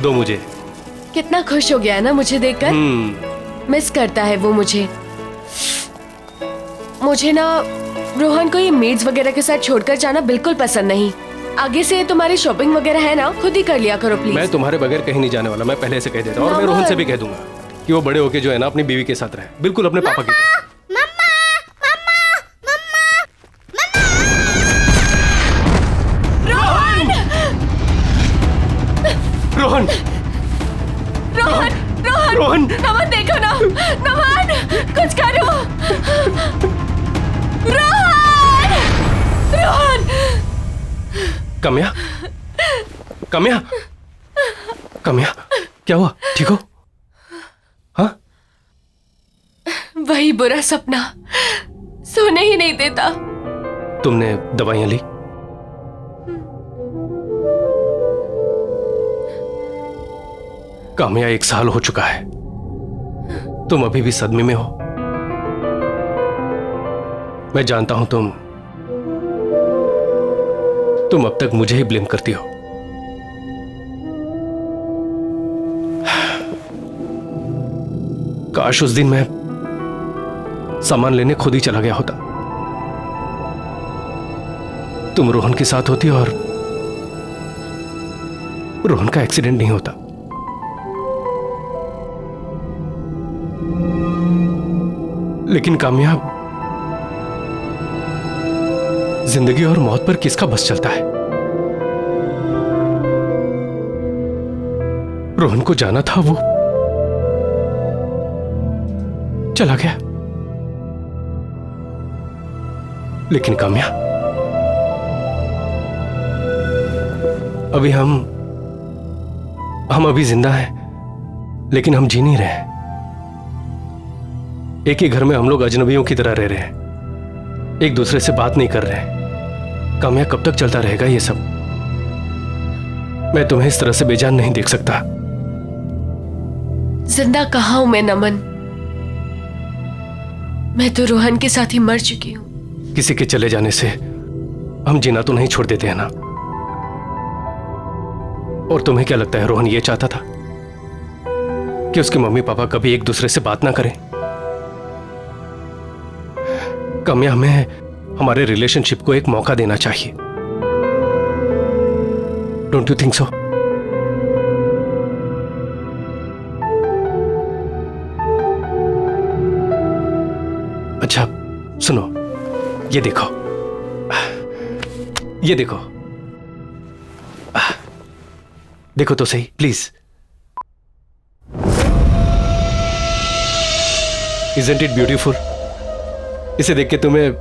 दो मुझे। कितना खुश हो गया है ना मुझे देखकर। मिस करता है वो मुझे। मुझे ना रोहन को ये मेड्स वगैरह के साथ छोड़कर जाना बिल्कुल पसंद नहीं। आगे से तुम्हारी शॉपिंग वगैरह है ना, खुद ही कर लिया करो प्लीज। मैं तुम्हारे बगैर कहीं नहीं जाने वाला, मैं पहले से कह देता हूँ। और मैं रोहन से भी कह दूंगा कि वो बड़े होके जो है ना अपनी बीवी के साथ रहे, बिल्कुल अपने पापा की तरह। रोहन रोहन रोहन रोहन नमन देखो ना, नमन कुछ करो। रोहन रोहन। कम्या कम्या कम्या, क्या हुआ? ठीक हो? हाँ? वही बुरा सपना सोने ही नहीं देता। तुमने दवाइयां ली? काम्या 1 साल हो चुका है, तुम अभी भी सदमे में हो। मैं जानता हूं तुम अब तक मुझे ही ब्लेम करती हो। काश उस दिन मैं सामान लेने खुद ही चला गया होता, तुम रोहन के साथ होती और रोहन का एक्सीडेंट नहीं होता। लेकिन कामयाब, जिंदगी और मौत पर किसका बस चलता है? रोहन को जाना था, वो चला गया। लेकिन काम्या, अभी हम अभी जिंदा हैं, लेकिन हम जी नहीं रहे हैं। एक ही घर में हम लोग अजनबियों की तरह रह रहे हैं, एक दूसरे से बात नहीं कर रहे हैं। काम्या, कब तक चलता रहेगा ये सब? मैं तुम्हें इस तरह से बेजान नहीं देख सकता। जिंदा कहाँ हूं मैं नमन, मैं तो रोहन के साथ ही मर चुकी हूं। किसी के चले जाने से हम जीना तो नहीं छोड़ देते हैं ना। और तुम्हें क्या लगता है रोहन ये चाहता था कि उसके मम्मी पापा कभी एक दूसरे से बात ना करें? काम्या, हमें हमारे रिलेशनशिप को एक मौका देना चाहिए। Don't you think so? अच्छा सुनो, ये देखो, ये देखो, देखो तो सही प्लीज। Isn't it beautiful? इसे देख के तुम्हें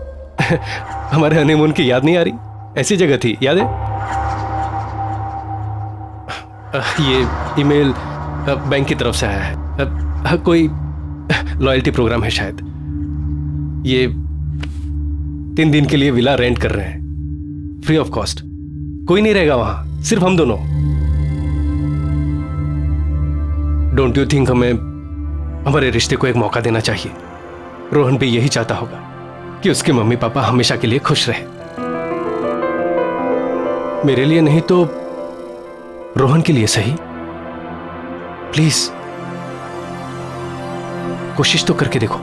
हमारे हनीमून की याद नहीं आ रही? ऐसी जगह थी, याद है? ये ईमेल बैंक की तरफ से आया है, कोई लॉयल्टी प्रोग्राम है शायद। ये 3 दिन के लिए विला रेंट कर रहे हैं, फ्री ऑफ कॉस्ट। कोई नहीं रहेगा वहां, सिर्फ हम दोनों। डोंट यू थिंक हमें हमारे रिश्ते को एक मौका देना चाहिए? रोहन भी यही चाहता होगा कि उसके मम्मी पापा हमेशा के लिए खुश रहे। मेरे लिए नहीं तो रोहन के लिए सही। प्लीज कोशिश तो करके देखो।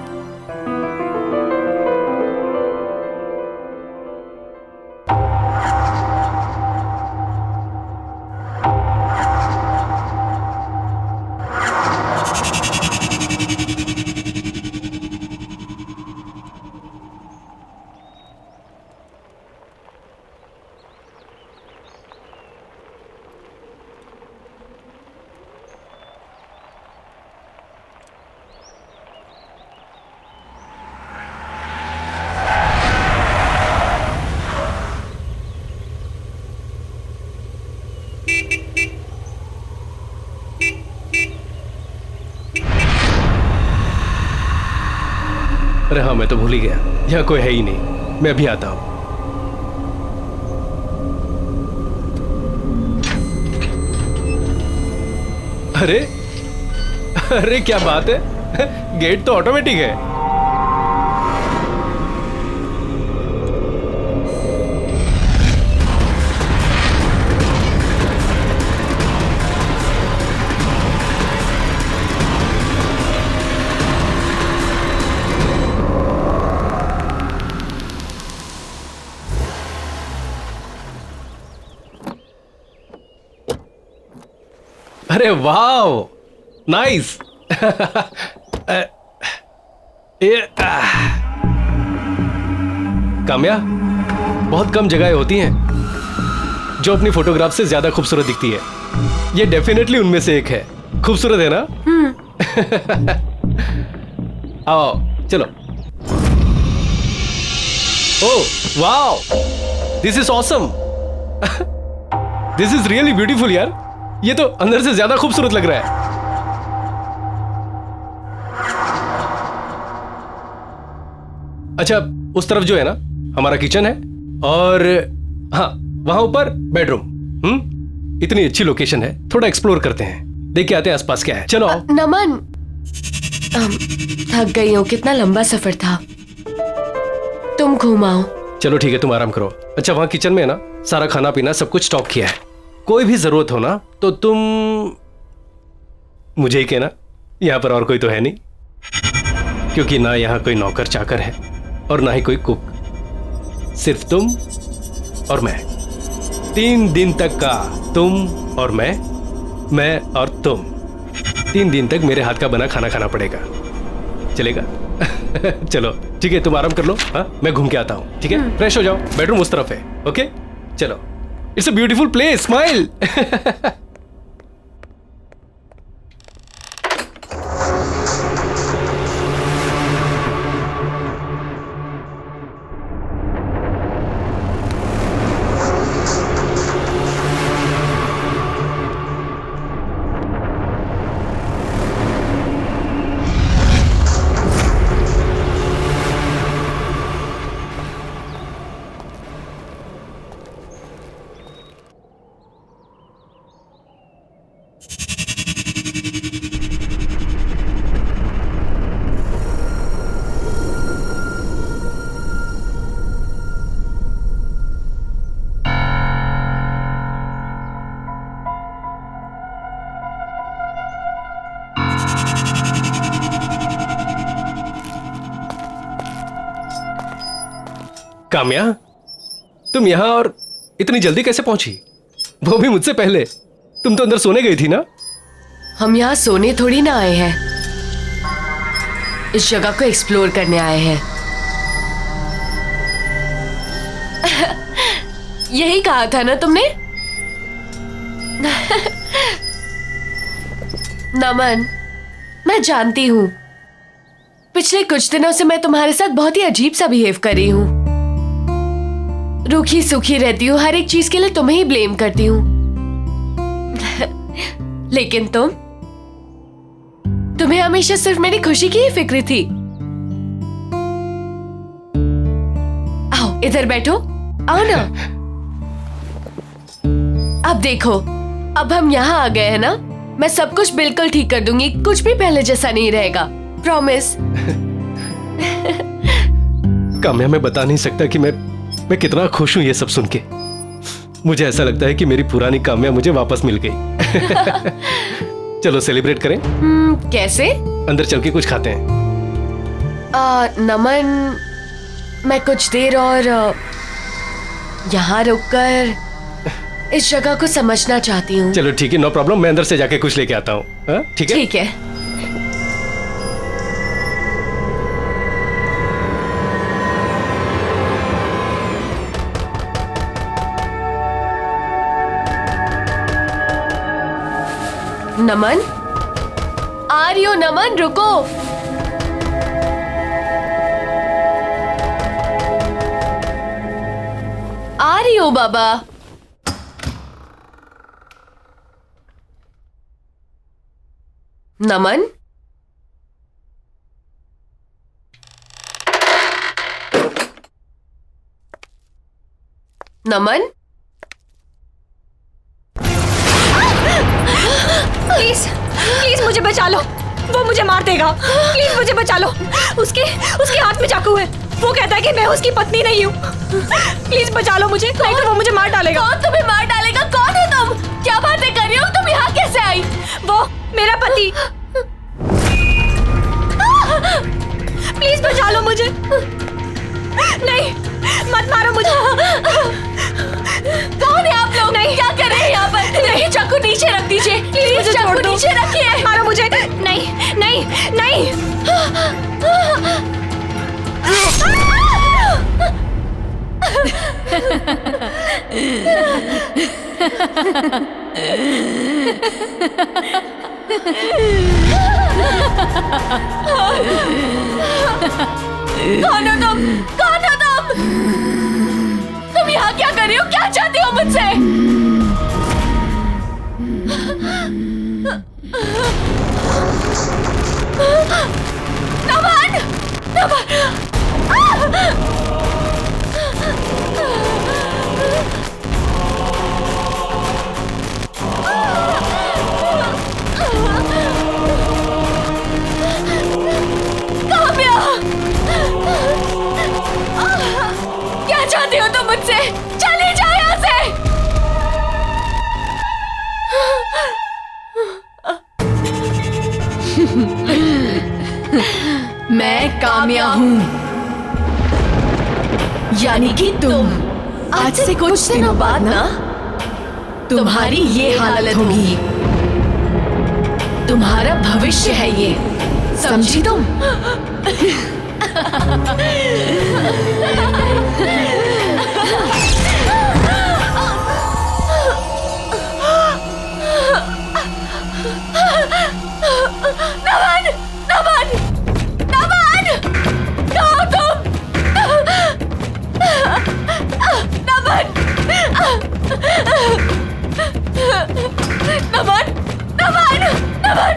अरे हाँ, मैं तो भूल ही गया, यहाँ कोई है ही नहीं। मैं अभी आता हूँ। अरे अरे क्या बात है, गेट तो ऑटोमेटिक है। अरे वाह, नाइस। काम्या, बहुत कम जगहें होती हैं जो अपनी फोटोग्राफ से ज्यादा खूबसूरत दिखती है। ये डेफिनेटली उनमें से एक है। खूबसूरत है ना? आओ चलो। ओह वाह, this is awesome. This is really beautiful यार। ये तो अंदर से ज्यादा खूबसूरत लग रहा है। अच्छा, उस तरफ जो है ना हमारा किचन है, और हाँ वहां ऊपर बेडरूम। इतनी अच्छी लोकेशन है, थोड़ा एक्सप्लोर करते हैं, देख के आते हैं आसपास क्या है। चलो आओ। नमन, थक गई हूँ, कितना लंबा सफर था। तुम घुमाओ। चलो ठीक है, तुम आराम करो। अच्छा, वहां किचन में है ना सारा खाना पीना सब कुछ स्टॉक किया है। कोई भी जरूरत हो ना तो तुम मुझे ही कहना, यहाँ पर और कोई तो है नहीं, क्योंकि ना यहाँ कोई नौकर चाकर है और ना ही कोई कुक, सिर्फ तुम और मैं। 3 दिन तक का तुम और मैं और तुम। 3 दिन तक मेरे हाथ का बना खाना खाना पड़ेगा, चलेगा? चलो ठीक है, तुम आराम कर लो। हाँ, मैं घूम के आता हूँ। ठीक है, फ्रेश हो जाओ, बेडरूम उस तरफ है। ओके चलो। It's a beautiful place, smile. Kamya, तुम यहाँ और इतनी जल्दी कैसे पहुंची? वो भी मुझसे पहले। तुम तो अंदर सोने गई थी ना? हम यहाँ सोने थोड़ी ना आए हैं, इस जगह को एक्सप्लोर करने आए हैं। यही कहा था ना तुमने? नमन, मैं जानती हूँ पिछले कुछ दिनों से मैं तुम्हारे साथ बहुत ही अजीब सा बिहेव कर रही हूँ। रूखी सूखी रहती हूँ, हर एक चीज के लिए तुम्हें ही ब्लेम करती हूँ। लेकिन तुम्हें हमेशा सिर्फ मेरी खुशी की ही फिक्र थी। आओ इधर बैठो, आओ ना। अब देखो, अब हम यहाँ आ गए हैं ना, मैं सब कुछ बिल्कुल ठीक कर दूंगी, कुछ भी पहले जैसा नहीं रहेगा, प्रॉमिस। काम्या, मैं बता नहीं सकता कि मैं कितना खुश हूं ये सब सुन के। मुझे ऐसा लगता है कि मेरी पुरानी काम्या मुझे वापस मिल गई। चलो सेलिब्रेट करें। कैसे? अंदर चल के कुछ खाते हैं। नमन, मैं कुछ देर और यहाँ रुककर इस जगह को समझना चाहती हूँ। चलो ठीक है, नो प्रॉब्लम, मैं अंदर से जाके कुछ लेके आता हूँ। ठीक है? ठीक है। नमन, आ रही हो? नमन रुको। आ रही हो बाबा। नमन, नमन, प्लीज प्लीज मुझे बचा लो, वो मुझे मार देगा। प्लीज मुझे बचा लो। उसके हाथ में चाकू है, वो कहता है कि मैं उसकी पत्नी नहीं हूँ। प्लीज बचा लो मुझे, नहीं तो वो मुझे मार डालेगा। कौन तुम्हें मार डालेगा? कौन है तुम? क्या बातें कर रही हो? तुम यहाँ कैसे आई? वो मेरा पति। प्लीज बचा लो मुझे। नहीं, मत मारो मुझे। कौन है आप लोग? नहीं, क्या कर रहे हैं यहाँ पर? नहीं, चाकू नीचे रख दीजिए। प्लीज चाकू कौन हो तुम? कौन हो तुम? तुम यहाँ क्या कर रही हो? क्या चाहती हो मुझसे? नमन! काम्या! क्या चाहती हो तुम मुझसे? चली जाओ यहाँ से! मैं काम्या हूँ, यानी कि तुम। आज से कुछ दिनों बाद ना तुम्हारी ये हालत होगी। तुम्हारा भविष्य है ये, समझी तुम? नमन! नमन! नमन! कहाँ हो तुम? नमन! नमन! नमन! नमन!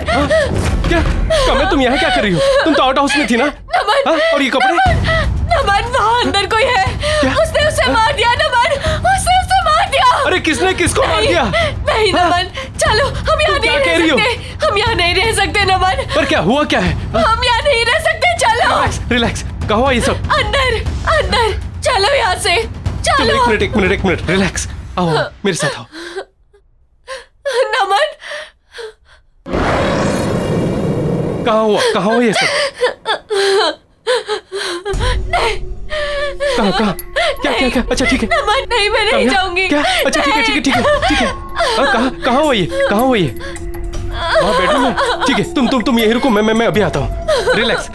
क्या काम्या, तुम यहाँ क्या कर रही हो? तुम तो आउट हाउस में थी ना? नमन! हाँ? और ये कपड़े? नमन, वहाँ अंदर कोई है। उसने उसे मार दिया नमन, उसने उसे मार दिया। अरे किसने किसको मार दिया? नहीं नमन, चलो हम यहाँ नहीं क्या कह रह रही हो? सकते। हम यहाँ नहीं रह सकते नमन। पर क्या हुआ, क्या है? हम यहाँ नहीं रह सकते, चलो। रिलैक्स, कहाँ हुआ ये सब? अंदर अंदर चलो यहाँ से, चलो। एक मिनट, रिलैक्स। आओ मेरे साथ आओ। नमन, कहाँ हुआ ये सब? कहाँ? क्या? अच्छा ठीक है। नमन नहीं, मैं नहीं जाऊंगी। क्या? अच्छा ठीक है। कहाँ हुआ ये? वहाँ बेडरूम में? ठीक है, तुम यहीं रुको, मैं अभी आता हूँ। रिलैक्स।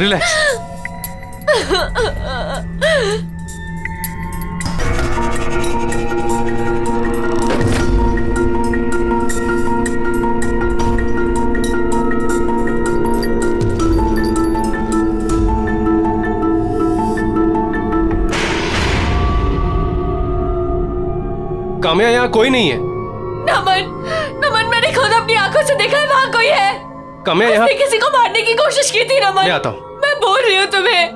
काम्या, यहाँ कोई नहीं है। नमन, मैंने खुद अपनी आंखों से देखा है, वहाँ कोई है। काम्या, यहाँ किसी को मारने की कोशिश की थी नमन। मैं आता हूँ। मैं बोल रही हूँ तुम्हें,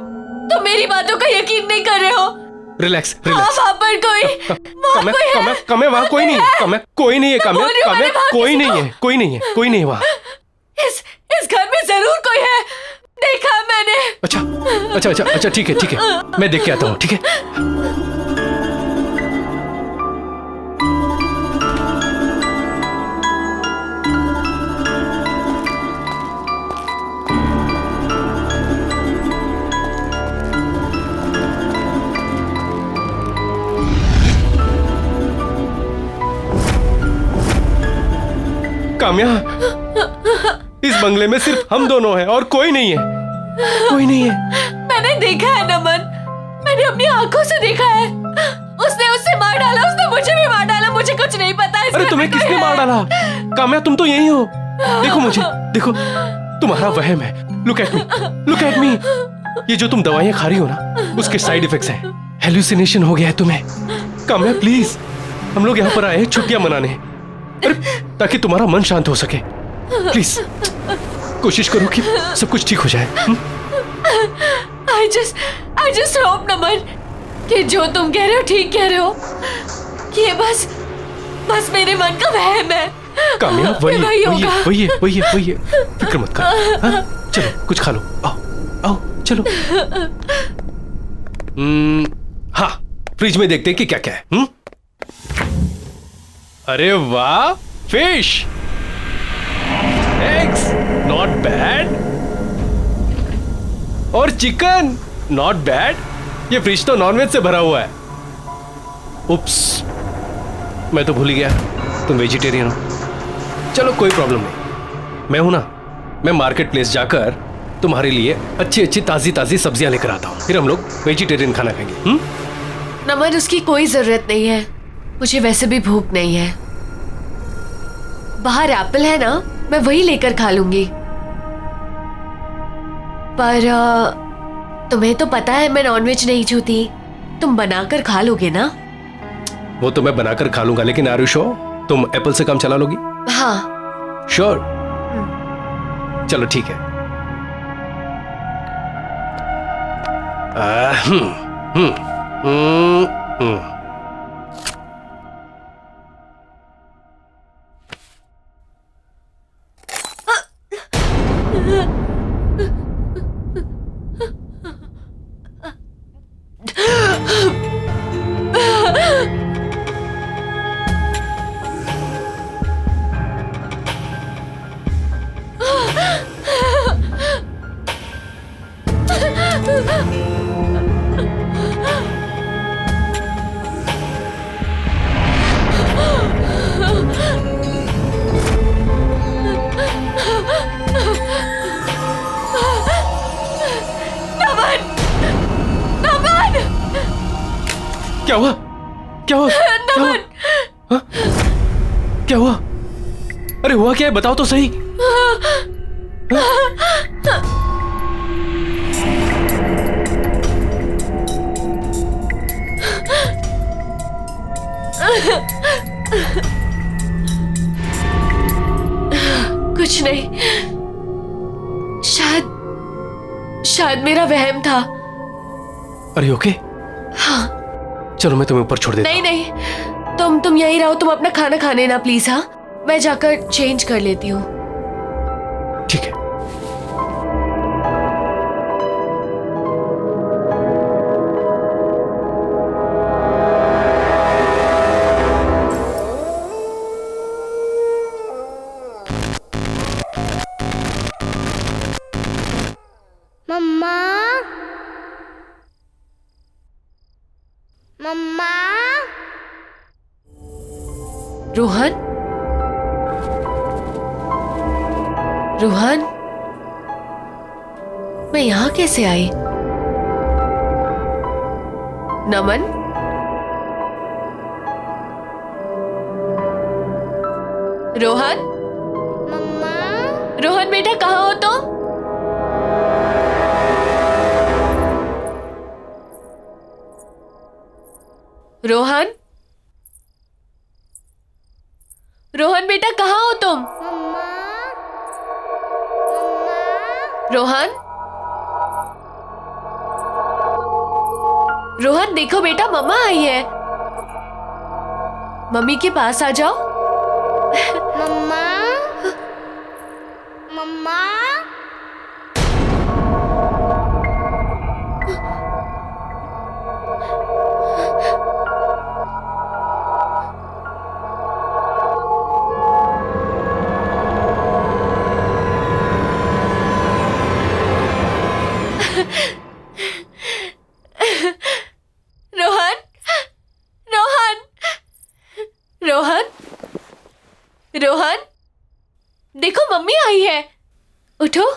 तुम मेरी बातों का यकीन नहीं कर रहे हो। रिलैक्स। वहाँ पर कोई है। काम्या, वहाँ कोई नहीं है। काम्या, कोई नहीं है। काम्या, कोई नहीं है वहाँ। इस घर में जरूर कोई है, देखा मैंने। अच्छा ठीक है, मैं देख के आता हूँ। ठीक है। काम्या, इस बंगले में सिर्फ हम दोनों हैं और कोई नहीं है। मैंने देखा है नमन, मैंने अपनी आंखों से देखा है। उसने उससे मार डाला, उसने मुझे भी मार डाला। मुझे कुछ नहीं पता। अरे तुम्हें किसने मार डाला? काम्या, तुम तो यही हो। देखो मुझे, देखो, तुम्हारा वहम है। Look at me. ये जो तुम दवाइयां खा रही हो ना, उसके साइड इफेक्ट्स हैं। हेलुसिनेशन हो गया है तुम्हें। काम्या प्लीज, हम लोग यहाँ पर आए हैं छुट्टियां मनाने, ताकि तुम्हारा मन शांत हो सके। प्लीज कोशिश करो कि सब कुछ ठीक हो जाए। I just hope नमन कि जो तुम कह रहे हो ठीक कह रहे हो। ये बस मेरे मन का वहम है। काम्या, वही है। फिक्र मत करो। हाँ? चलो कुछ खा लो। आओ चलो। हाँ, फ्रिज में देखते हैं कि क्या क्या है। अरे वाह, फिश, एग्स, नॉट बैड, और चिकन, नॉट बैड। ये फ्रिज तो नॉनवेज से भरा हुआ है। उप्स, मैं तो भूल ही गया तुम वेजिटेरियन हो। चलो कोई प्रॉब्लम नहीं, मैं हूं ना। मैं मार्केट प्लेस जाकर तुम्हारे लिए अच्छी अच्छी ताजी सब्जियां लेकर आता हूँ, फिर हम लोग वेजिटेरियन खाना खाएंगे। नमन, उसकी कोई जरूरत नहीं है। मुझे वैसे भी भूख नहीं है। बाहर एप्पल है ना, मैं वही लेकर खा लूंगी। पर तुम्हें तो पता है मैं नॉनवेज नहीं छूती, तुम बनाकर खा लोगे ना? वो तो मैं बनाकर खा लूंगा, लेकिन आर यू श्योर तुम एप्पल से काम चला लोगी? हाँ। श्योर? चलो ठीक है। आ, हम्म, हम्म, हम्म, हम्म। क्या हुआ? क्या हुआ? क्या हुआ? हाँ? क्या हुआ? अरे हुआ क्या है, बताओ तो सही। कुछ नहीं, शायद मेरा वहम था। अरे ओके? हाँ। चलो मैं तुम्हें ऊपर छोड़ देता हूं। नहीं, तुम यहीं रहो, तुम अपना खाना खाने ना प्लीज। हाँ, मैं जाकर चेंज कर लेती हूँ। ठीक है। मम्मा, मम्मा। रोहन, रोहन, मैं यहाँ कैसे आई? नमन, रोहन, मम्मा। रोहन बेटा कहाँ हो तुम? रोहन, रोहन बेटा कहाँ हो तुम? मम्मा, रोहन, रोहन देखो बेटा, मम्मा आई है। मम्मी के पास आ जाओ। मम्मा, मम्मा। रोहन, रोहन, रोहन, रोहन, देखो मम्मी आई है, उठो।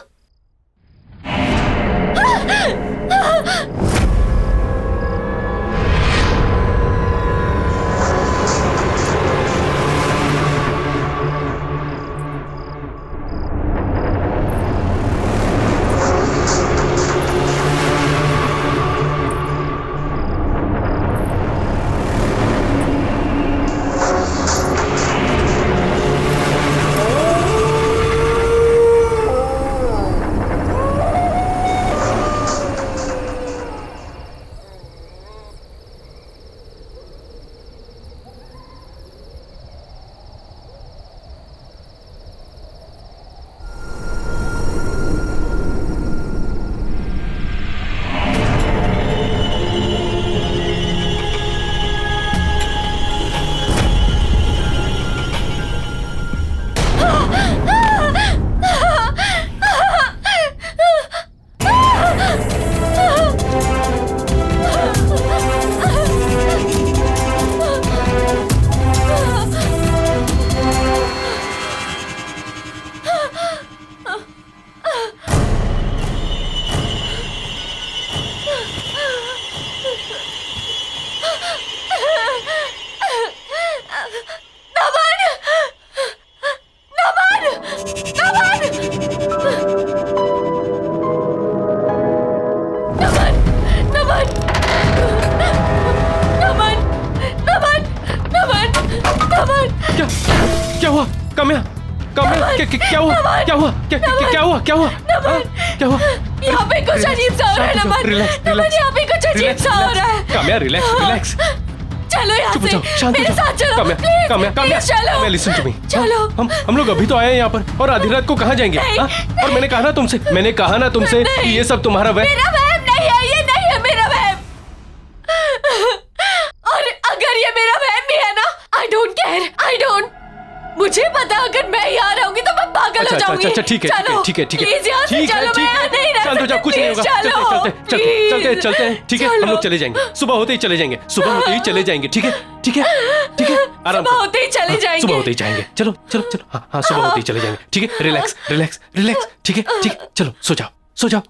हुआ काम्या? काम्या क्या हुआ? क्या हुआ? क्या हुआ? क्या हुआ? क्या हुआ? यहाँ पे कुछ अजीब सा हो रहा है नमन। नमन, यहाँ पे कुछ अजीब सा हो रहा है। काम्या रिलैक्स। चलो यहाँ से, शांत मेरे साथ चलो। काम्या चलो। Listen to me. चलो। हम लोग अभी तो आए हैं यहाँ पर और आधी रात को कहाँ जाएंगे? और मैंने कहा ना तुमसे कि ये सब तुम्हारा मेरा वहम नहीं है, ये नहीं है मेरा वहम। और अगर ये मेरा वहम भी है ना, आई डोंट केयर। मुझे पता अगर मैं यहाँ रहूंगी तो मैं पागल हो जाऊंगी। अच्छा ठीक है। प्लीज यहाँ से चलो, मैं यहाँ नहीं रह शांत हो जाओ, कुछ नहीं होगा। चलते हैं। ठीक है, हम लोग चले जाएंगे। सुबह होते ही चले जाएंगे। ठीक है। आराम सुबह होते ही चले जाएंगे। सुबह होते ही जाएंगे। चलो। हाँ, सुबह होते ही चले जाएंगे। ठीक है, रिलैक्स। ठीक है, चलो सो जाओ।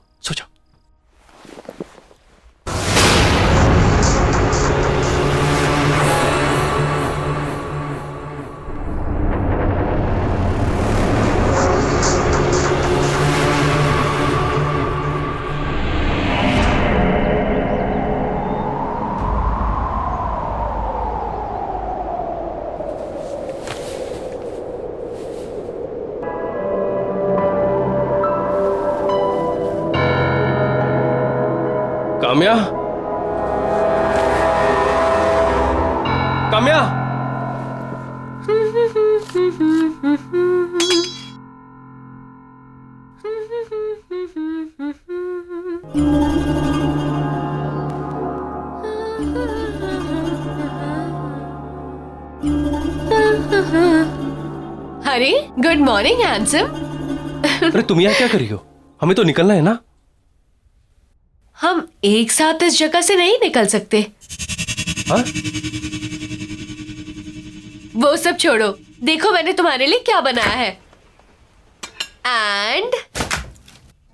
काम्या। अरे गुड मॉर्निंग हैंडसम। अरे तुम यहाँ क्या कर रही हो? हमें तो निकलना है ना। हम एक साथ इस जगह से नहीं निकल सकते। हाँ? वो सब छोड़ो, देखो मैंने तुम्हारे लिए क्या बनाया है। एंड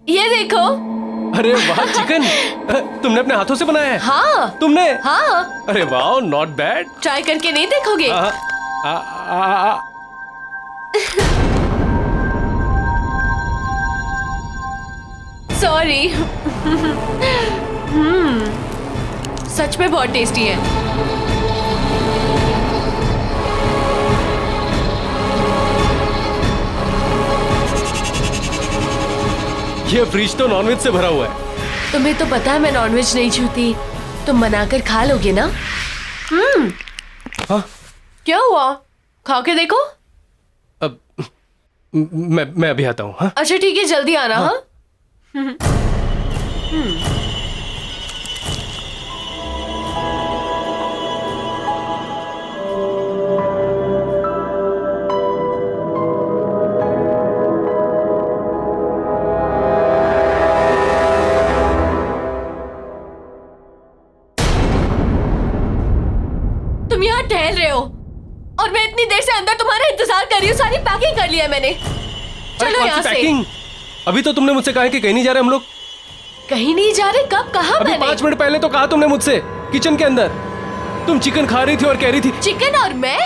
ये देखो। अरे वाह, चिकन। तुमने अपने हाथों से बनाया है? हाँ। तुमने? हाँ। अरे वाह, नॉट बैड। ट्राई करके नहीं देखोगे? सॉरी। सच में बहुत टेस्टी है। ये फ्रिज तो नॉनवेज से भरा हुआ है। तुम्हें तो पता है मैं नॉनवेज नहीं छूती। तुम बनाकर खा लोगे ना? हाँ? क्या हुआ? खा के देखो। अब मैं अभी आता हूँ। हाँ? अच्छा ठीक है, जल्दी आना। हाँ? तुम यहाँ टहल रहे हो और मैं इतनी देर से अंदर तुम्हारा इंतजार कर रही हूँ। सारी पैकिंग कर लिया है मैंने। अरे चलो कौन यहाँ सी से। पैकिंग? अभी तो तुमने मुझसे कहा है कि कहीं नहीं जा रहे हम लोग। कहीं नहीं जा रहे? कब कहा अभी मैंने? 5 मिनट पहले तो कहा तुमने मुझसे किचन के अंदर। तुम चिकन खा रही थी और कह रही थी। चिकन और मैं?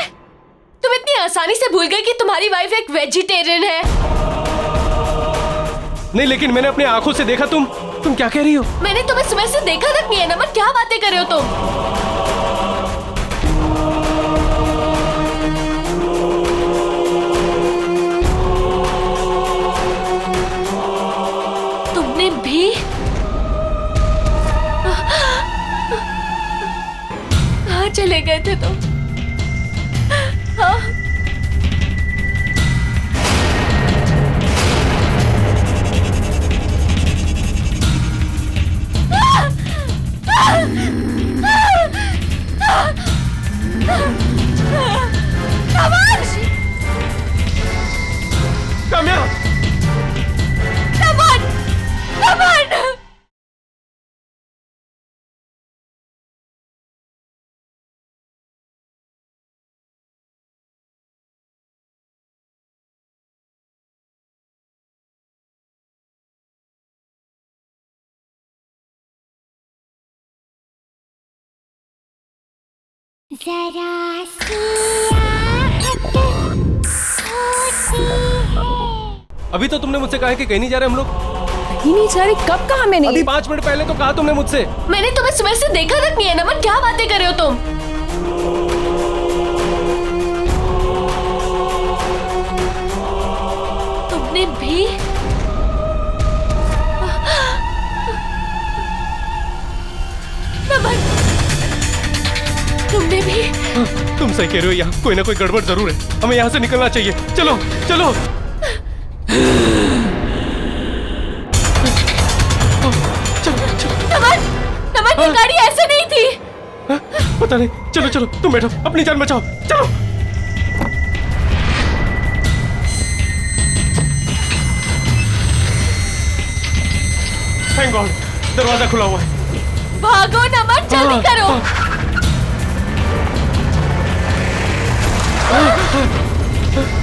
तुम इतनी आसानी से भूल गए कि तुम्हारी वाइफ एक वेजिटेरियन है। नहीं, लेकिन मैंने अपनी आंखों से देखा। तुम क्या कह रही हो? मैंने तुम्हें सुबह से देखा तक नहीं है नमन। क्या बातें कर रहे हो तुम? तुमने भी? कहाँ चले गए थे तुम? हाँ? काम्या! जरा सी आहट होती है। अभी तो तुमने मुझसे कहा है कि कहीं नहीं जा रहे हम लोग। कहीं नहीं जा रही? कब कहा मैंने? अभी 5 मिनट पहले तो कहा तुमने मुझसे। मैंने तुम्हें सुबह से देखा तक नहीं है नमन। क्या बातें कर रहे हो तुम? सही कह रहे हो, यहाँ कोई ना कोई गड़बड़ जरूर है। हमें यहाँ से निकलना चाहिए। चलो चलो। नमन, नमन ये गाड़ी ऐसे नहीं थी। पता नहीं। चलो चलो, तुम बैठो, अपनी जान बचाओ। चलो। थैंक गॉड, दरवाजा खुला हुआ है। भागो नमन, जल्दी करो।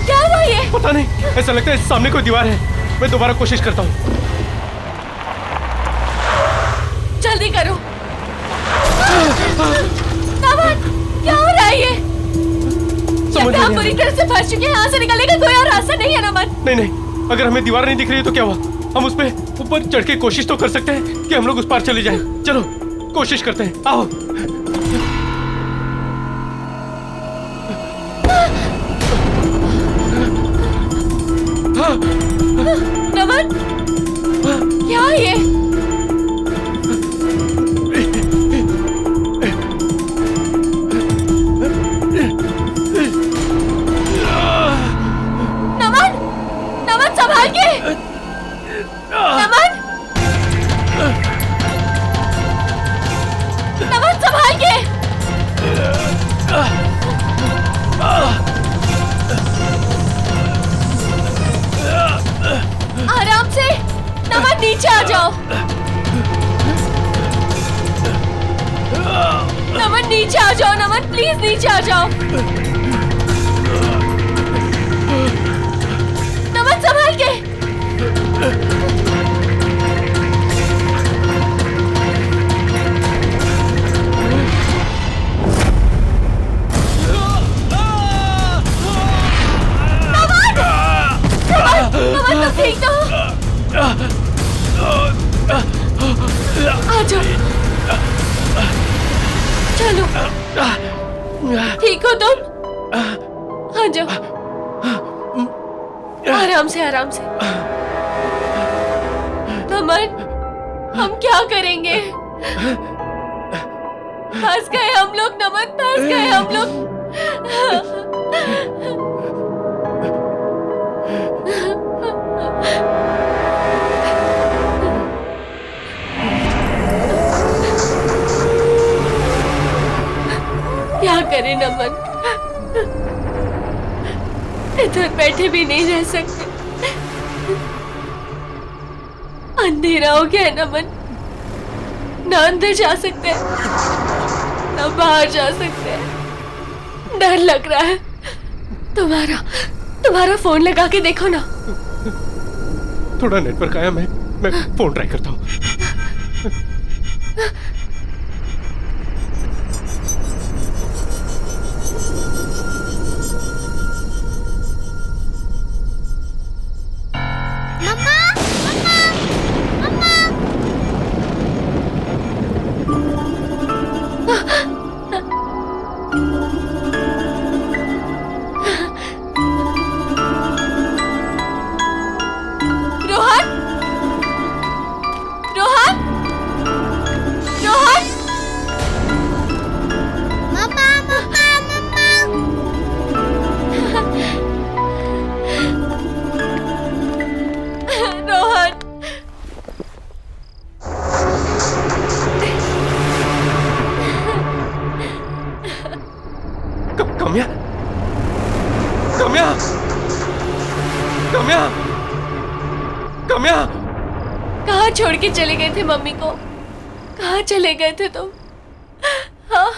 क्या हुआ ये? पता नहीं, ऐसा लगता है सामने कोई दीवार है। मैं दोबारा कोशिश करता हूँ। जल्दी करो। नमन, क्या हो रहा है ये? समझ हम नहीं पूरी तरह से फंस चुके हैं। यहाँ से निकलने का कोई और रास्ता नहीं है नमन। नहीं नहीं, अगर हमें दीवार नहीं दिख रही है तो क्या हुआ? हम उस पे ऊपर चढ़ के कोशिश तो कर सकते हैं कि हम लोग उस पार चले जाएं। चलो कोशिश करते हैं, आओ। नमन, क्या है ये? नमन, नमन संभाल के। नमन, नमन संभाल के। आराम से। नमन नीचे आ जाओ। नमन नीचे आ जाओ। नमन प्लीज नीचे आ जाओ। नमन संभाल के। नमन तो ठीक तो। आ जाओ। चलो, ठीक हो तुम? आ जाओ। आराम से, आराम से। नमन, हम क्या करेंगे? फंस गए हम लोग नमन, फंस गए हम लोग। क्या करें नमन, इधर बैठे भी नहीं रह सकते। अंधेरा हो गया है नमन, ना अंदर जा सकते हैं ना बाहर जा सकते हैं। डर लग रहा है। तुम्हारा फोन लगा के देखो ना। थोड़ा नेटवर्क आया, मैं फोन ट्राई करता हूँ। कम्या, कहाँ छोड़ के चले गए थे मम्मी को? कहाँ चले गए थे तुम? हाँ?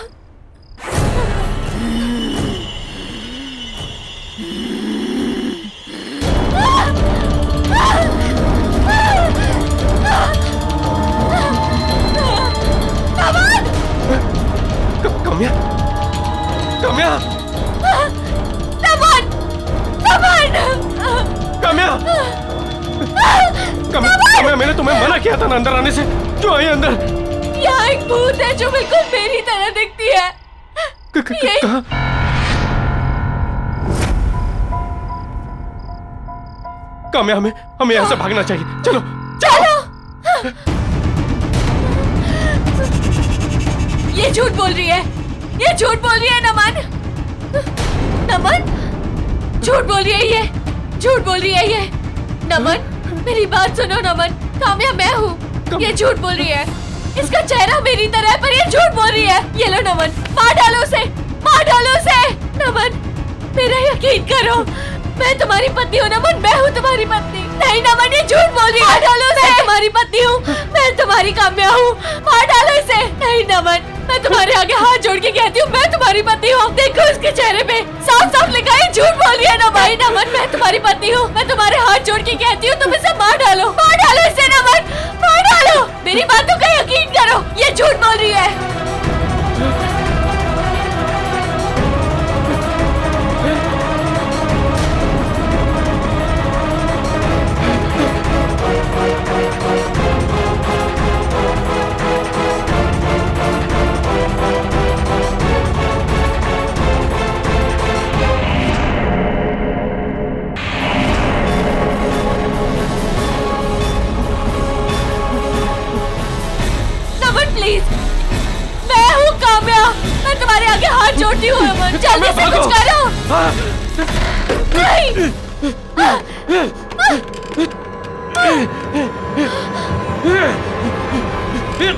कम्या, कम्या, कम्या, कम्या, मैंने तुम्हें मना किया था ना अंदर आने से। क्यों आई अंदर? यहाँ एक भूत है जो बिल्कुल मेरी तरह दिखती है। कहाँ? कम्या, हमें यहाँ से भागना चाहिए। चलो चलो। ये झूठ बोल रही है, ये झूठ बोल रही है नमन। नमन झूठ बोल रही है ये, झूठ बोल रही है ये। नमन मेरी बात सुनो नमन, काम्या मैं हूँ, ये झूठ बोल रही है। इसका चेहरा मेरी तरह है पर ये झूठ बोल रही है। ये लो नमन, मार डालो उसे, मार डालो उसे। नमन मेरा यकीन करो, मैं तुम्हारी पत्नी हूँ नमन, मैं हूँ तुम्हारी पत्नी। नहीं नमन ये झूठ बोल रही है, मार डालो उसे। मैं तुम्हारी पत्नी हूँ, मैं तुम्हारी काम्या हूँ, मार डालो इसे। नहीं नमन मैं तुम्हारे आगे हाथ जोड़ के कहती हूँ मैं तुम्हारी पत्नी हूँ। देखो उसके चेहरे पे साफ साफ लिखा है झूठ बोल रही है नमन। नहीं नमन मैं तुम्हारी पत्नी हूँ, मैं तुम्हारे हाथ जोड़ के कहती हूँ तुम इसे मार डालो, मार डालो इसे नमन, मार डालो। मेरी बातों का यकीन करो, ये झूठ बोल रही है। प्लीज मैं हूँ काम्या, मैं तुम्हारे आगे हाथ जोड़ती हूँ नमन, जल्दी से कुछ करो। नहीं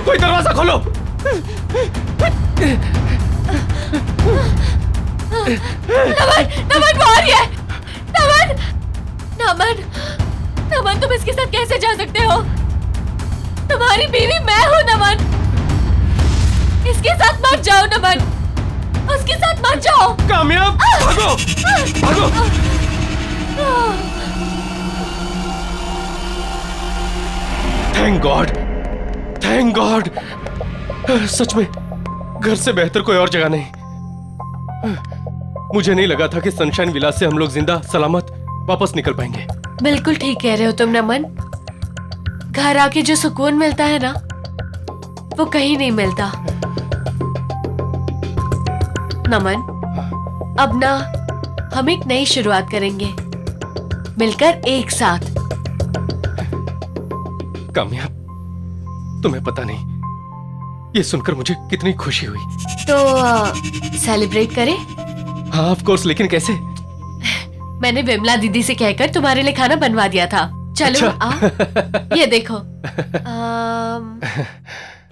कोई दरवाजा खोलो। नमन नमन वो आ रही है। नमन नमन नमन तुम इसके साथ कैसे जा सकते हो? तुम्हारी बीवी मैं हूँ नमन, इसके साथ मत जाओ नमन, उसके साथ मत जाओ। कामयाब भागो भागो। Thank God, thank God. सच में घर से बेहतर कोई और जगह नहीं। मुझे नहीं लगा था कि सनशाइन विलास से हम लोग जिंदा सलामत वापस निकल पाएंगे। बिल्कुल ठीक कह रहे हो तुम नमन, घर आके जो सुकून मिलता है ना वो कहीं नहीं मिलता। नमन अब ना हम एक नई शुरुआत करेंगे मिलकर एक साथ। कामयाब तुम्हें पता नहीं ये सुनकर मुझे कितनी खुशी हुई। तो सेलिब्रेट करें? हाँ ऑफ कोर्स, लेकिन कैसे? मैंने विमला दीदी से कहकर तुम्हारे लिए खाना बनवा दिया था। चलो अच्छा। आओ ये देखो।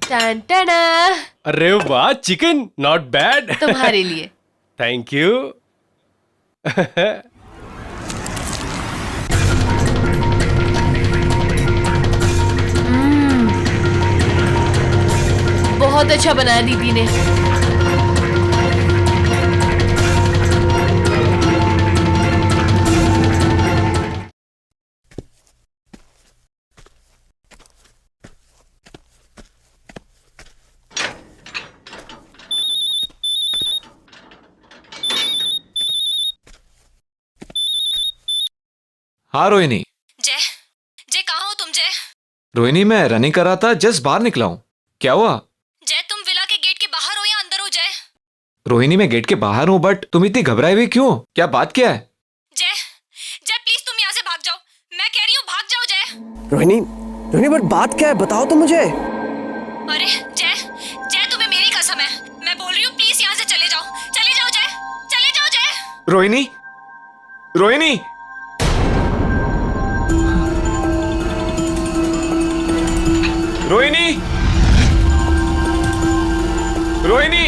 टन टना, अरे वाह, चिकन नॉट बैड। तुम्हारे लिए। Thank you. बहुत अच्छा बनाया दीदी ने। हाँ रोहिणी। जय जय कहाँ हो तुम? जय रोहिणी मैं रनिंग कर रहा था, जस्ट बाहर निकला हूँ। क्या हुआ? जय तुम विला के गेट के बाहर हो या अंदर हो? जय रोहिणी मैं गेट के बाहर हूँ, बट तुम इतनी घबराई हुई क्यों? क्या बात क्या है? जय जय प्लीज तुम यहाँ से भाग जाओ, मैं कह रही हूँ भाग जाओ। जय रोहिणी, रोहिणी बट बात क्या है, बताओ तो मुझे। अरे जय जय तुम्हें मेरी कसम है, मैं बोल रही हूँ प्लीज यहाँ से चले जाओ, चले जाओ जय, चले जाओ जय। रोहिणी, रोहिणी, रोहिणी, रोहिणी,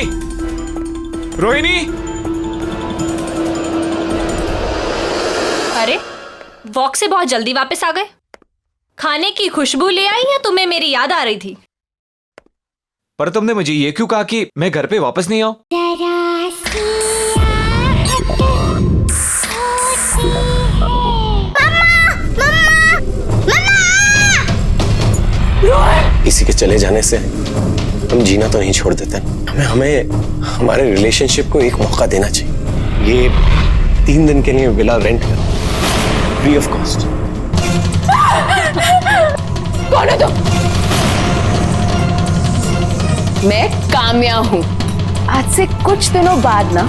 रोहिणी। अरे वॉक से बहुत जल्दी वापस आ गए। खाने की खुशबू ले आई या तुम्हें मेरी याद आ रही थी? पर तुमने मुझे ये क्यों कहा कि मैं घर पे वापस नहीं आऊं? किसी के चले जाने से हम जीना तो नहीं छोड़ देते। हमें हमारे रिलेशनशिप को एक मौका देना चाहिए। ये 3 दिन के लिए विला रेंट कर, फ्री ऑफ कॉस्ट। कौन है तुम? मैं काम्या हूँ। आज से कुछ दिनों बाद ना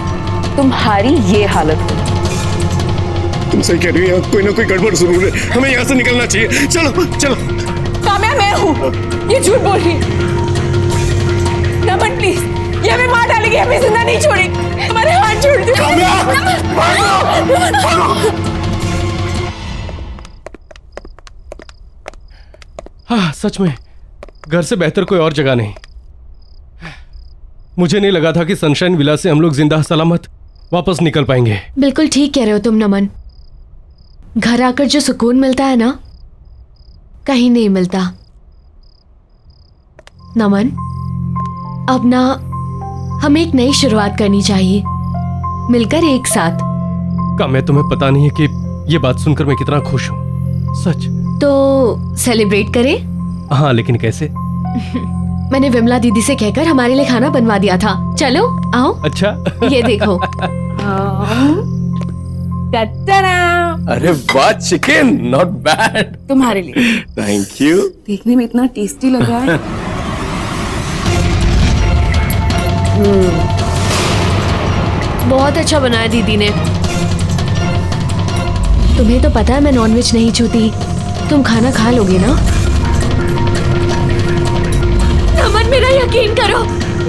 तुम्हारी ये हालत होगी। तुम सही कह रही हो, कोई ना कोई गड़बड़ जरूर है। हमें यहाँ से निकलना चाहिए। चलो चलो। काम्या मैं हूँ, ये झूठ बोल रही है। नमन प्लीज, ये हमें मार डालेगी, हमें जिंदा नहीं छोड़ेगी। हमारे हाथ छोड़ दो। हाँ, सच में घर से बेहतर कोई और जगह नहीं। मुझे नहीं लगा था कि सनशाइन विला से हम लोग जिंदा सलामत वापस निकल पाएंगे। बिल्कुल ठीक कह रहे हो तुम नमन। घर आकर जो सुकून मिलता है ना, कहीं नहीं मिलता। नमन, अब ना हमें एक नई शुरुआत करनी चाहिए, मिलकर एक साथ। काम्या, तुम्हें पता नहीं है कि ये बात सुनकर मैं कितना खुश हूँ, सच। तो सेलिब्रेट करें? हाँ, लेकिन कैसे? मैंने विमला दीदी से कहकर हमारे लिए खाना बनवा दिया था। चलो आओ। अच्छा। ये देखो। अरे वाह, चिकन नॉट बैड। तुम्हारे लिए। Thank you. देखने में इतना टेस्टी लग रहा है। बहुत अच्छा बनाया दीदी ने। तुम्हें तो पता है मैं नॉनवेज नहीं छूती। तुम खाना खा लोगे ना? नमन, मेरा यकीन करो,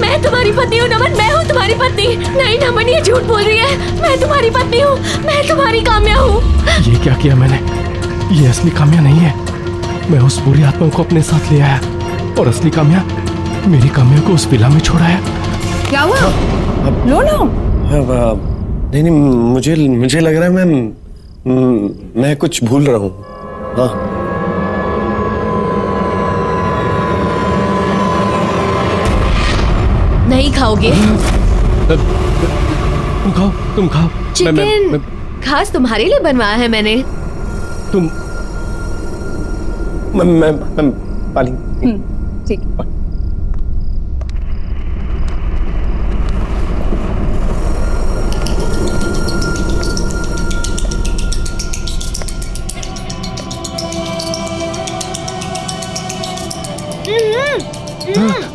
मैं तुम्हारी पत्नी हूँ। नमन, मैं हूँ तुम्हारी पत्नी। नहीं नमन, ये झूठ बोल रही है। मैं तुम्हारी पत्नी हूँ, मैं तुम्हारी काम्या हूँ। ये क्या किया मैंने? ये असली काम्या नहीं है। मैं उस बुरी आत्मा को अपने साथ ले आया और असली काम्या मेरी काम्या को उस विला में छोड़ाया। क्या हुआ? लो लो। नहीं, मुझे लग रहा है मैं कुछ भूल रहा हूँ। हाँ, नहीं खाओगे? तुम खाओ, तुम खाओ। चिकन खास तुम्हारे लिए बनवाया है मैंने। तुम मैं पानी। ठीक।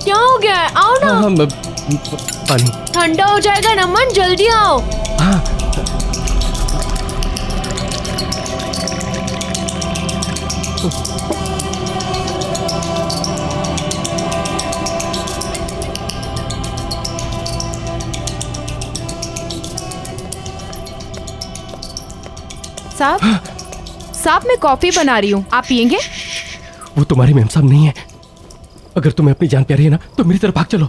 क्या हो गया है? आओ ना। हाँ, पानी। ठंडा हो जाएगा नमन, जल्दी आओ। हाँ। साहब मैं कॉफी बना रही हूँ, आप पियेंगे? वो तुम्हारी मेम साहब नहीं है। अगर तुम्हें अपनी जान प्यारी है ना तो मेरी तरफ भाग चलो।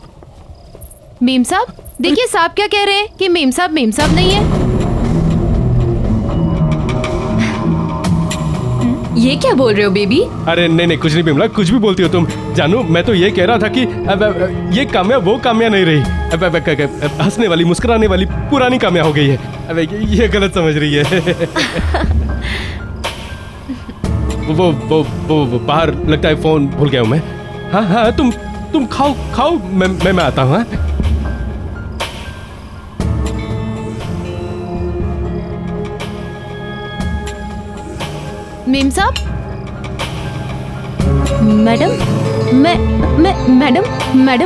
मेम साहब, देखिए साहब क्या कह रहे हैं कि मेम साहब नहीं है। ये क्या बोल रहे हो बेबी? अरे नहीं, कुछ नहीं बिमला, कुछ भी बोलती हो तुम। जानू, मैं तो ये कह रहा था कि ये काम्या वो काम्या नहीं रही। हंसने वाली, मुस्कुराने वाली पुरानी काम्या हो गई है। ये गलत समझ रही है। वो बाहर लगता है फोन भूल गया हूँ मैं। हाँ, तुम खाओ, मैं आता हूँ। हाँ? मेम साहब, मैडम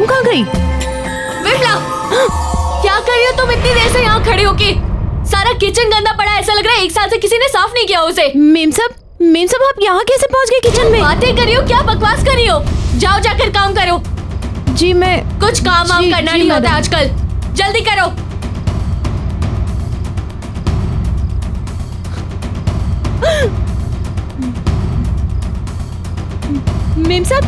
कहाँ गई? विमला, क्या कर रही हो तुम इतनी देर से यहाँ खड़े होके? सारा किचन गंदा पड़ा है, ऐसा लग रहा है एक साल से किसी ने साफ नहीं किया उसे। मेम साहब आप यहाँ कैसे पहुँच गए किचन में? बातें कर रही हो, क्या बकवास कर रही हो? जाओ जाकर काम करो। जी मैं कुछ काम वाम करना नहीं होता आजकल, जल्दी करो। मेम साहब,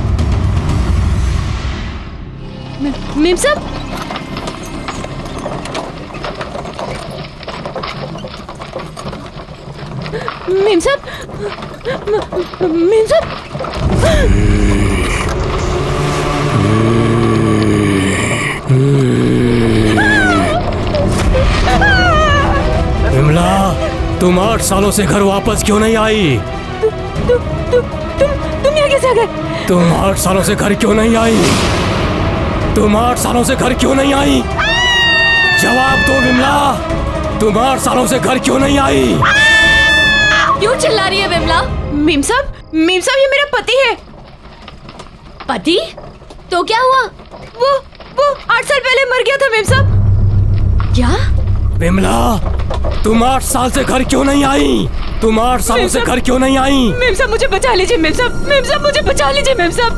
विमला, तुम 8 सालों से घर वापस क्यों नहीं आई? तुम यहाँ कैसे आ गए? तुम 8 सालों से घर क्यों नहीं आई? तुम 8 सालों से घर क्यों नहीं आई? जवाब दो विमला, तुम 8 सालों से घर क्यों नहीं आई? क्यों चिल्ला रही है विमला? मेम साहब ये मेरा पति है। पति? तो क्या हुआ? वो 8 साल पहले मर गया था मेम साहब। क्या? विमला, तुम 8 साल से घर क्यों नहीं आई? तुम 8 सालों से घर क्यों नहीं आई? मेम साहब मुझे बचा लीजिए, मेम साहब मुझे बचा लीजिए मेम साहब।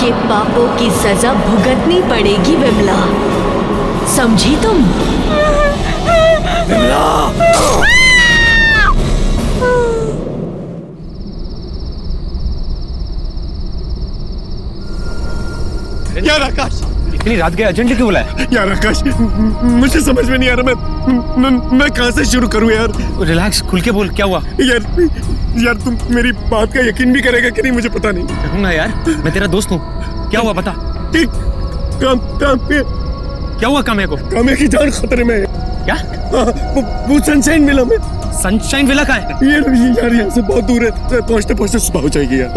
आपके पापों की सजा भुगतनी पड़ेगी विमला, समझी तुम? यार आकाश, इतनी रात के अर्जेंटली क्यों बुलाया? यार आकाश, मुझे समझ में नहीं आ रहा मैं कहाँ से शुरू करूँ यार। रिलैक्स, खुल के बोल, क्या हुआ? यार तुम मेरी बात का यकीन भी करेगा कि नहीं मुझे पता नहीं। करूंगा यार, मैं तेरा दोस्त हूँ। क्या हुआ बता? क्या हुआ काम्या को? काम्या की जान खतरे में है। क्या? वो सनशाइन विला में। सनशाइन विला का है? यार यहाँ से बहुत दूर है, पहुँचते पहुँचते सुबह हो जाएगी यार।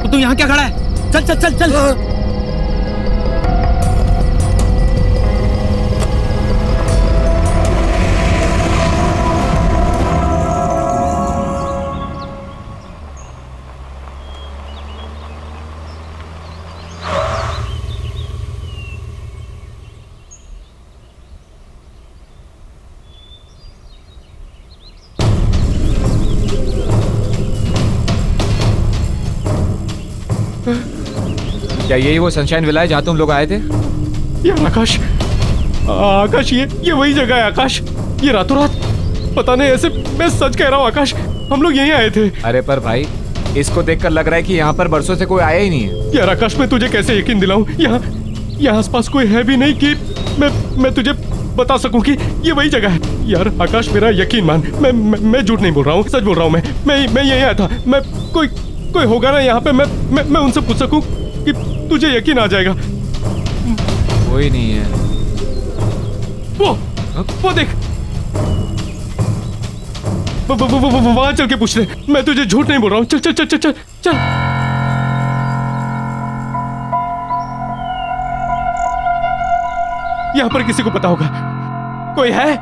तो तू यहाँ क्या खड़ा है? चल चल चल चल। क्या यही वो सनशाइन विला है जहाँ तुम लोग आए थे? यार आकाश, आकाश ये वही जगह है आकाश। ये रातों रात, पता नहीं, ऐसे मैं सच कह रहा हूँ आकाश, हम लोग यहीं आए थे। अरे पर भाई, इसको देखकर लग रहा है कि यहाँ पर बरसों से कोई आया ही नहीं है। यार आकाश, मैं तुझे कैसे यकीन दिलाऊं? यहाँ आसपास कोई है भी नहीं कि मैं तुझे बता सकूं कि ये वही जगह है। यार आकाश, मेरा यकीन मान, मैं झूठ नहीं बोल रहा हूँ, सच बोल रहा हूँ। मैं यहीं आया था। मैं कोई होगा ना यहाँ पे, मैं उनसे पूछ सकूं कि तुझे यकीन आ जाएगा। कोई नहीं है। वो देख, वहां चल के पूछ ले। मैं तुझे झूठ नहीं बोल रहा हूँ। चल चल चल चल चल चल। यहाँ पर किसी को पता होगा। कोई है?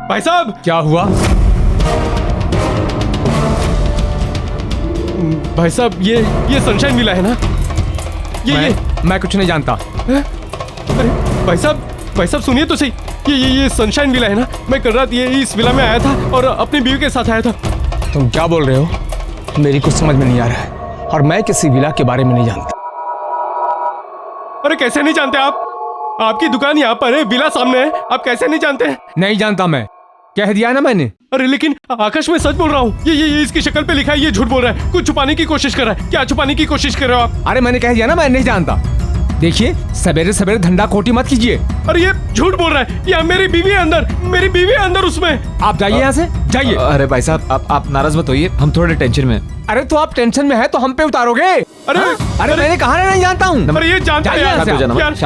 भाई साहब, क्या हुआ? भाई साहब, ये सनशाइन विला है ना? मैं कुछ नहीं जानता। अरे भाई साहब सुनिए तो सही। ये सनशाइन विला है ना? मैं कल रात इस विला में आया था और अपनी बीवी के साथ आया था। तुम क्या बोल रहे हो? मेरी कुछ समझ में नहीं आ रहा है और मैं किसी विला के बारे में नहीं जानता। अरे कैसे नहीं जानते आप? आपकी दुकान यहाँ पर है, विला सामने है, आप कैसे नहीं जानते? नहीं जानता, मैं कह दिया ना मैंने। अरे लेकिन आकाश, मैं सच बोल रहा हूँ। ये इसकी शक्ल पे लिखा है, ये झूठ बोल रहा है। कुछ छुपाने की कोशिश कर रहा है। क्या छुपाने की कोशिश कर रहे हो आप? अरे मैंने कह दिया ना, मैं नहीं जानता। देखिए, सवेरे सवेरे धंधा खोटी मत कीजिए। अरे ये झूठ बोल रहा है। या मेरी बीवी है अंदर उसमें। आप जाइए यहाँ से, जाइए। अरे भाई साहब, आप नाराज मत होइए, हम थोड़े टेंशन में हैं। अरे तो आप टेंशन में है तो हम पे उतारोगे? अरे मैंने कहा ना, नहीं जानता हूँ। अरे ये जानता है यार।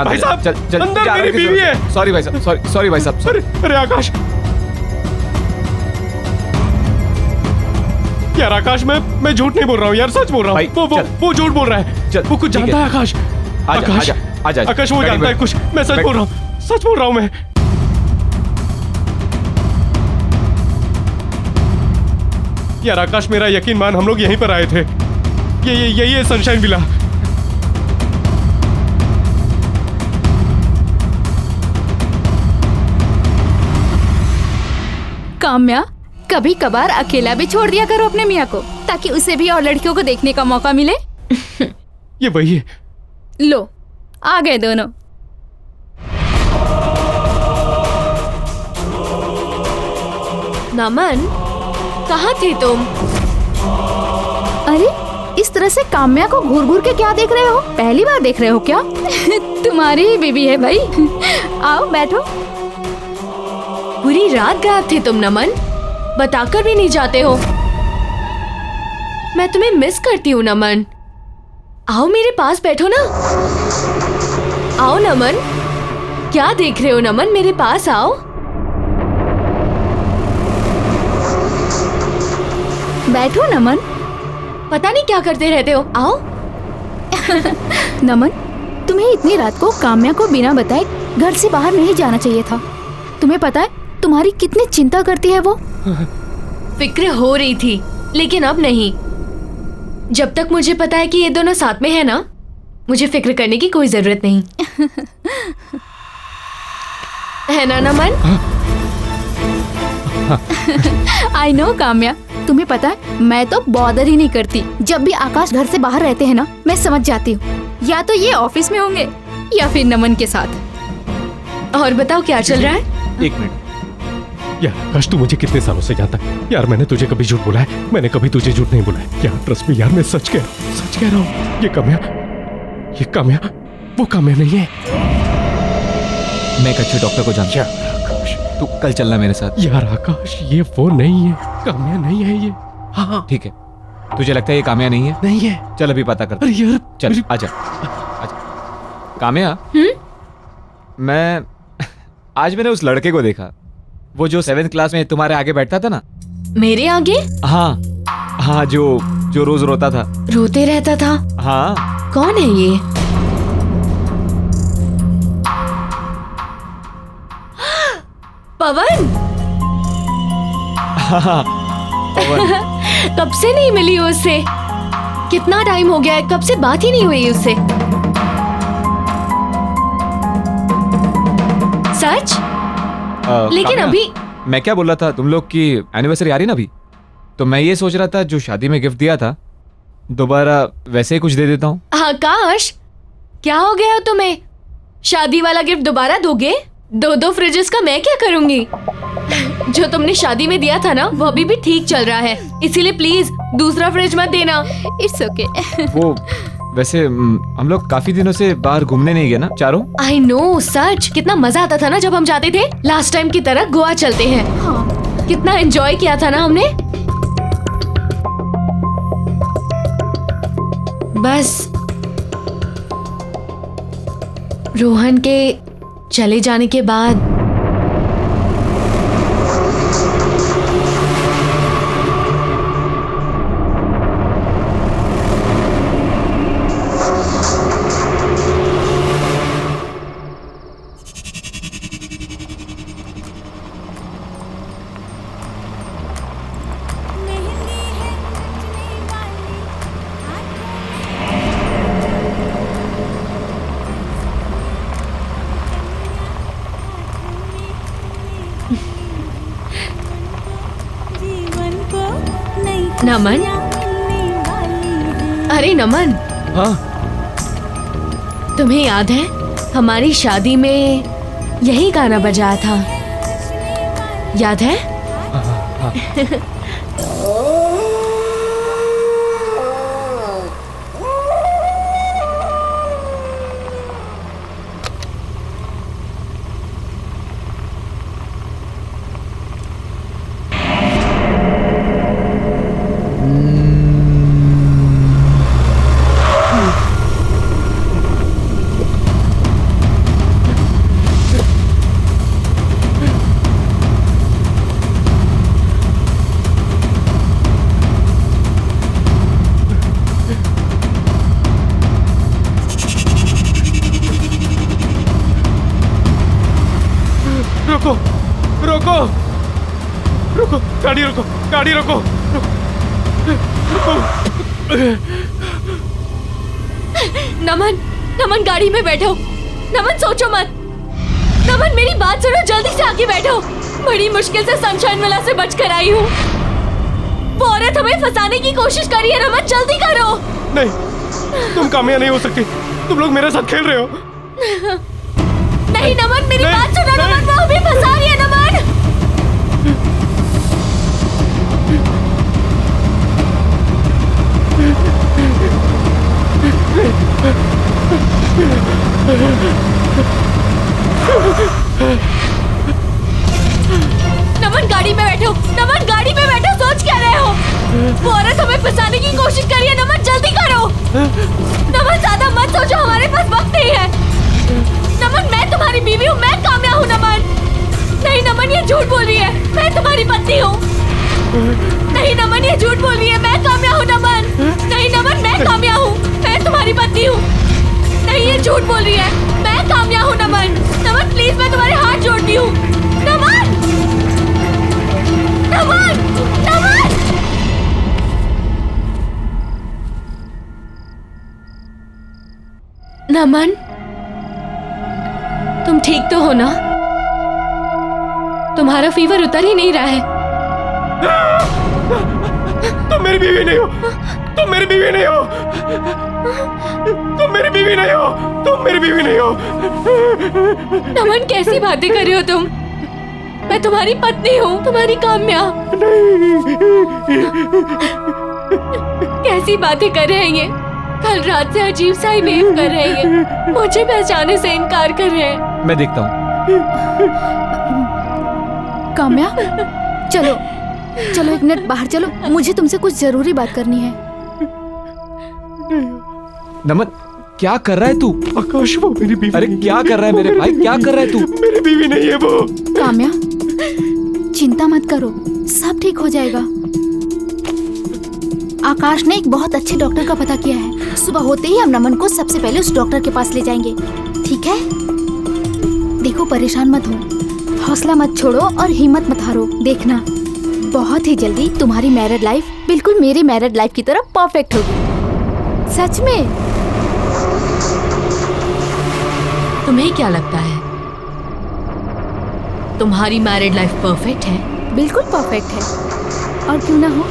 भाई साहब, अंदर मेरी बीवी है। सॉरी भाई साहब, सॉरी भाई साहब। अरे आकाश, यार आकाश, मैं झूठ नहीं बोल रहा हूँ यार, सच बोल रहा हूँ। वो झूठ बोल रहा है। वो कुछ जानता है आकाश। आकाश वो जानता है कुछ। मैं सच बोल रहा हूँ, सच बोल रहा हूँ मैं। यार आकाश, मेरा यकीन मान, हम लोग यहीं पर आए थे। यही है सनशाइन विला। काम्या, कभी कभार अकेला भी छोड़ दिया करो अपने मियाँ को, ताकि उसे भी और लड़कियों को देखने का मौका मिले। ये वही है। लो, आ गए दोनों। नमन, कहाँ थे तुम? अरे, इस तरह से काम्या को घूर घूर के क्या देख रहे हो? पहली बार देख रहे हो क्या? तुम्हारी ही बीवी है भाई। आओ बैठो। पूरी रात गायब थे तुम नमन, बताकर भी नहीं जाते हो। मैं तुम्हें मिस करती हूँ नमन। आओ मेरे पास बैठो ना। आओ नमन। क्या देख रहे हो नमन, मेरे पास आओ। बैठो नमन। पता नहीं क्या करते रहते हो, आओ। नमन, तुम्हें इतनी रात को काम्या को बिना बताए घर से बाहर नहीं जाना चाहिए था। तुम्हें पता है तुम्हारी कितनी चिंता करती है वो? फिक्र हो रही थी, लेकिन अब नहीं। जब तक मुझे पता है कि ये दोनों साथ में है ना, मुझे फिक्र करने की कोई जरूरत नहीं। है ना नमन? आई नो काम्या, तुम्हें पता है मैं तो बॉदर ही नहीं करती। जब भी आकाश घर से बाहर रहते हैं ना, मैं समझ जाती हूँ या तो ये ऑफिस में होंगे या फिर नमन के साथ। और बताओ क्या चल रहा है? एक मिनट। यार आकाश, तू मुझे कितने सालों से जानता है यार। मैंने तुझे कभी झूठ बोला है? मैंने कभी तुझे झूठ नहीं बोला है यार। ट्रस्ट मी यार, मैं सच कह रहा हूँ। ये काम्या वो काम्या नहीं है। मैं एक अच्छे डॉक्टर को जानता हूँ। आकाश, तू कल चलना मेरे साथ। यार आकाश, ये वो नहीं है, काम्या नहीं है ये। हाँ ठीक है, तुझे लगता है ये काम्या नहीं है? नहीं है। चल अभी पता करते। अरे यार चल आजा। काम्या, मैं आज मैंने उस लड़के को देखा, वो जो 7th क्लास में तुम्हारे आगे बैठता था ना। मेरे आगे? हाँ, जो रोज रोता था। रोते रहता था? हाँ। कौन है ये? पवन। कब से नहीं मिली हो उससे? कितना टाइम हो गया है, कब से बात ही नहीं हुई उससे। सच? लेकिन काम्या, अभी मैं क्या बोल रहा था, तुम लोग की एनिवर्सरी आ रही ना अभी, तो मैं ये सोच रहा था जो शादी में गिफ्ट दिया था दोबारा वैसे ही कुछ दे देता हूँ। आकाश, क्या हो गया तुम्हें? शादी वाला गिफ्ट दोबारा दोगे? 2 फ्रिजेस का मैं क्या करूंगी? जो तुमने शादी में दिया था ना, वो अभी भी ठीक चल रहा है, इसीलिए प्लीज दूसरा फ्रिज मत देना। It's okay. वो वैसे हम लोग काफी दिनों से बाहर घूमने नहीं गए ना चारों। आई नो, सच कितना मजा आता था ना जब हम जाते थे। लास्ट टाइम की तरह गोवा चलते हैं। हाँ। कितना एंजॉय किया था ना हमने। बस रोहन के चले जाने के बाद नमन। अरे नमन। हाँ। तुम्हें याद है हमारी शादी में यही गाना बजाया था? याद है? रुको, गाड़ी रोको। नमन गाड़ी में बैठो। नमन सोचो मत। नमन मेरी बात सुनो, जल्दी से आके बैठो। बड़ी मुश्किल से सनशाइन विला से बच कर आई हूँ। वो औरत हमें फंसाने की कोशिश कर रही है। नमन जल्दी करो। नहीं, तुम कामयाब नहीं हो सकती। तुम लोग मेरे साथ खेल रहे हो। नहीं नमन, मेरी बात सुनो। नमन वो हमें फंसा रही है। नमन नमन गाड़ी में बैठो। नमन गाड़ी में बैठो। सोच क्या रहे हो? वो औरत हमें फंसाने की कोशिश कर रही है। नमन जल्दी करो। नमन ज्यादा मत सोचो, हमारे पास वक्त नहीं है। नमन मैं तुम्हारी बीवी हूँ, मैं कामया हूँ। नमन नहीं, नमन ये झूठ बोल रही है। मैं तुम्हारी पत्नी हूँ। नहीं नमन ये झूठ बोल रही है। मैं कामया हूँ। नमन नहीं, नमन मैं कामया हूँ, मैं तुम्हारी पत्नी हूँ। नहीं ये झूठ बोल रही है। मैं कामया हूँ। नमन प्लीज, मैं तुम्हारे हाथ जोड़ती हूँ। नमन नमन नमन नमन तुम ठीक तो हो ना? तुम्हारा फीवर उतर ही नहीं रहा है। तुम मेरी बीवी नहीं हो, तुम मेरी बीवी नहीं हो, तुम मेरी बीवी नहीं हो, तुम मेरी बीवी नहीं हो। नमन कैसी बातें कर रहे हो तुम? मैं तुम्हारी पत्नी हूँ, तुम्हारी काम्या। कैसी बातें कर रहे हैं ये? कल रात से अजीब सा ही बिहेव कर रहे हैं ये। मुझे पहचाने से इनकार कर रहे हैं। मैं देखता हूँ। काम्या, चलो चलो 1 मिनट बाहर चलो, मुझे तुमसे कुछ जरूरी बात करनी है। नमन, क्या कर रहा है तू? आकाश, वो मेरी बीवी। अरे क्या कर रहा है मेरे भाई, क्या कर रहा है तू? मेरी बीवी नहीं है वो। काम्या, चिंता मत करो, सब ठीक हो जाएगा। आकाश ने एक बहुत अच्छे डॉक्टर का पता किया है। सुबह होते ही हम नमन को सबसे पहले उस डॉक्टर के पास ले जाएंगे, ठीक है? देखो, परेशान मत हो, हौसला मत छोड़ो और हिम्मत मत हारो। देखना, बहुत ही जल्दी तुम्हारी मैरिड लाइफ बिल्कुल मेरी मैरिड लाइफ की तरह परफेक्ट होगी। सच में। तुम्हें क्या लगता है तुम्हारी मैरिड लाइफ परफेक्ट है? बिल्कुल परफेक्ट है, और क्यों ना हो।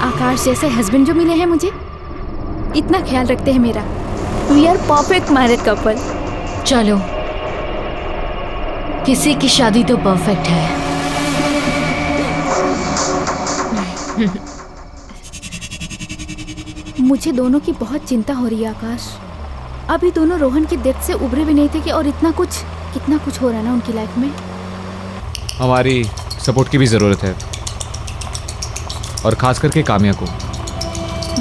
आकाश जैसे हस्बैंड जो मिले हैं मुझे, इतना ख्याल रखते हैं मेरा। We are perfect married couple. चलो, किसी की शादी तो परफेक्ट है। मुझे दोनों की बहुत चिंता हो रही है आकाश। अभी दोनों रोहन की डेथ से उभरे भी नहीं थे कि और कितना कुछ हो रहा है ना उनकी लाइफ में। हमारी सपोर्ट की भी ज़रूरत है, और खास करके काम्या को।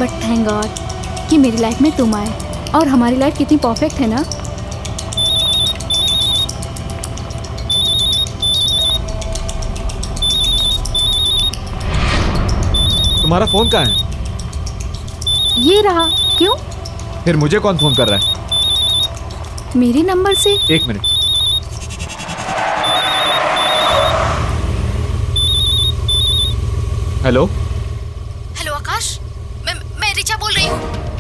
बट थैंक गॉड कि मेरी लाइफ में तुम आए, और हमारी लाइफ कितनी परफेक्ट है ना। तुम्हारा फोन कहाँ है? ये रहा। क्यों? फिर मुझे कौन फोन कर रहा है? मेरे नंबर से। 1 मिनट। हेलो हेलो आकाश, मैं रिचा बोल रही हूँ।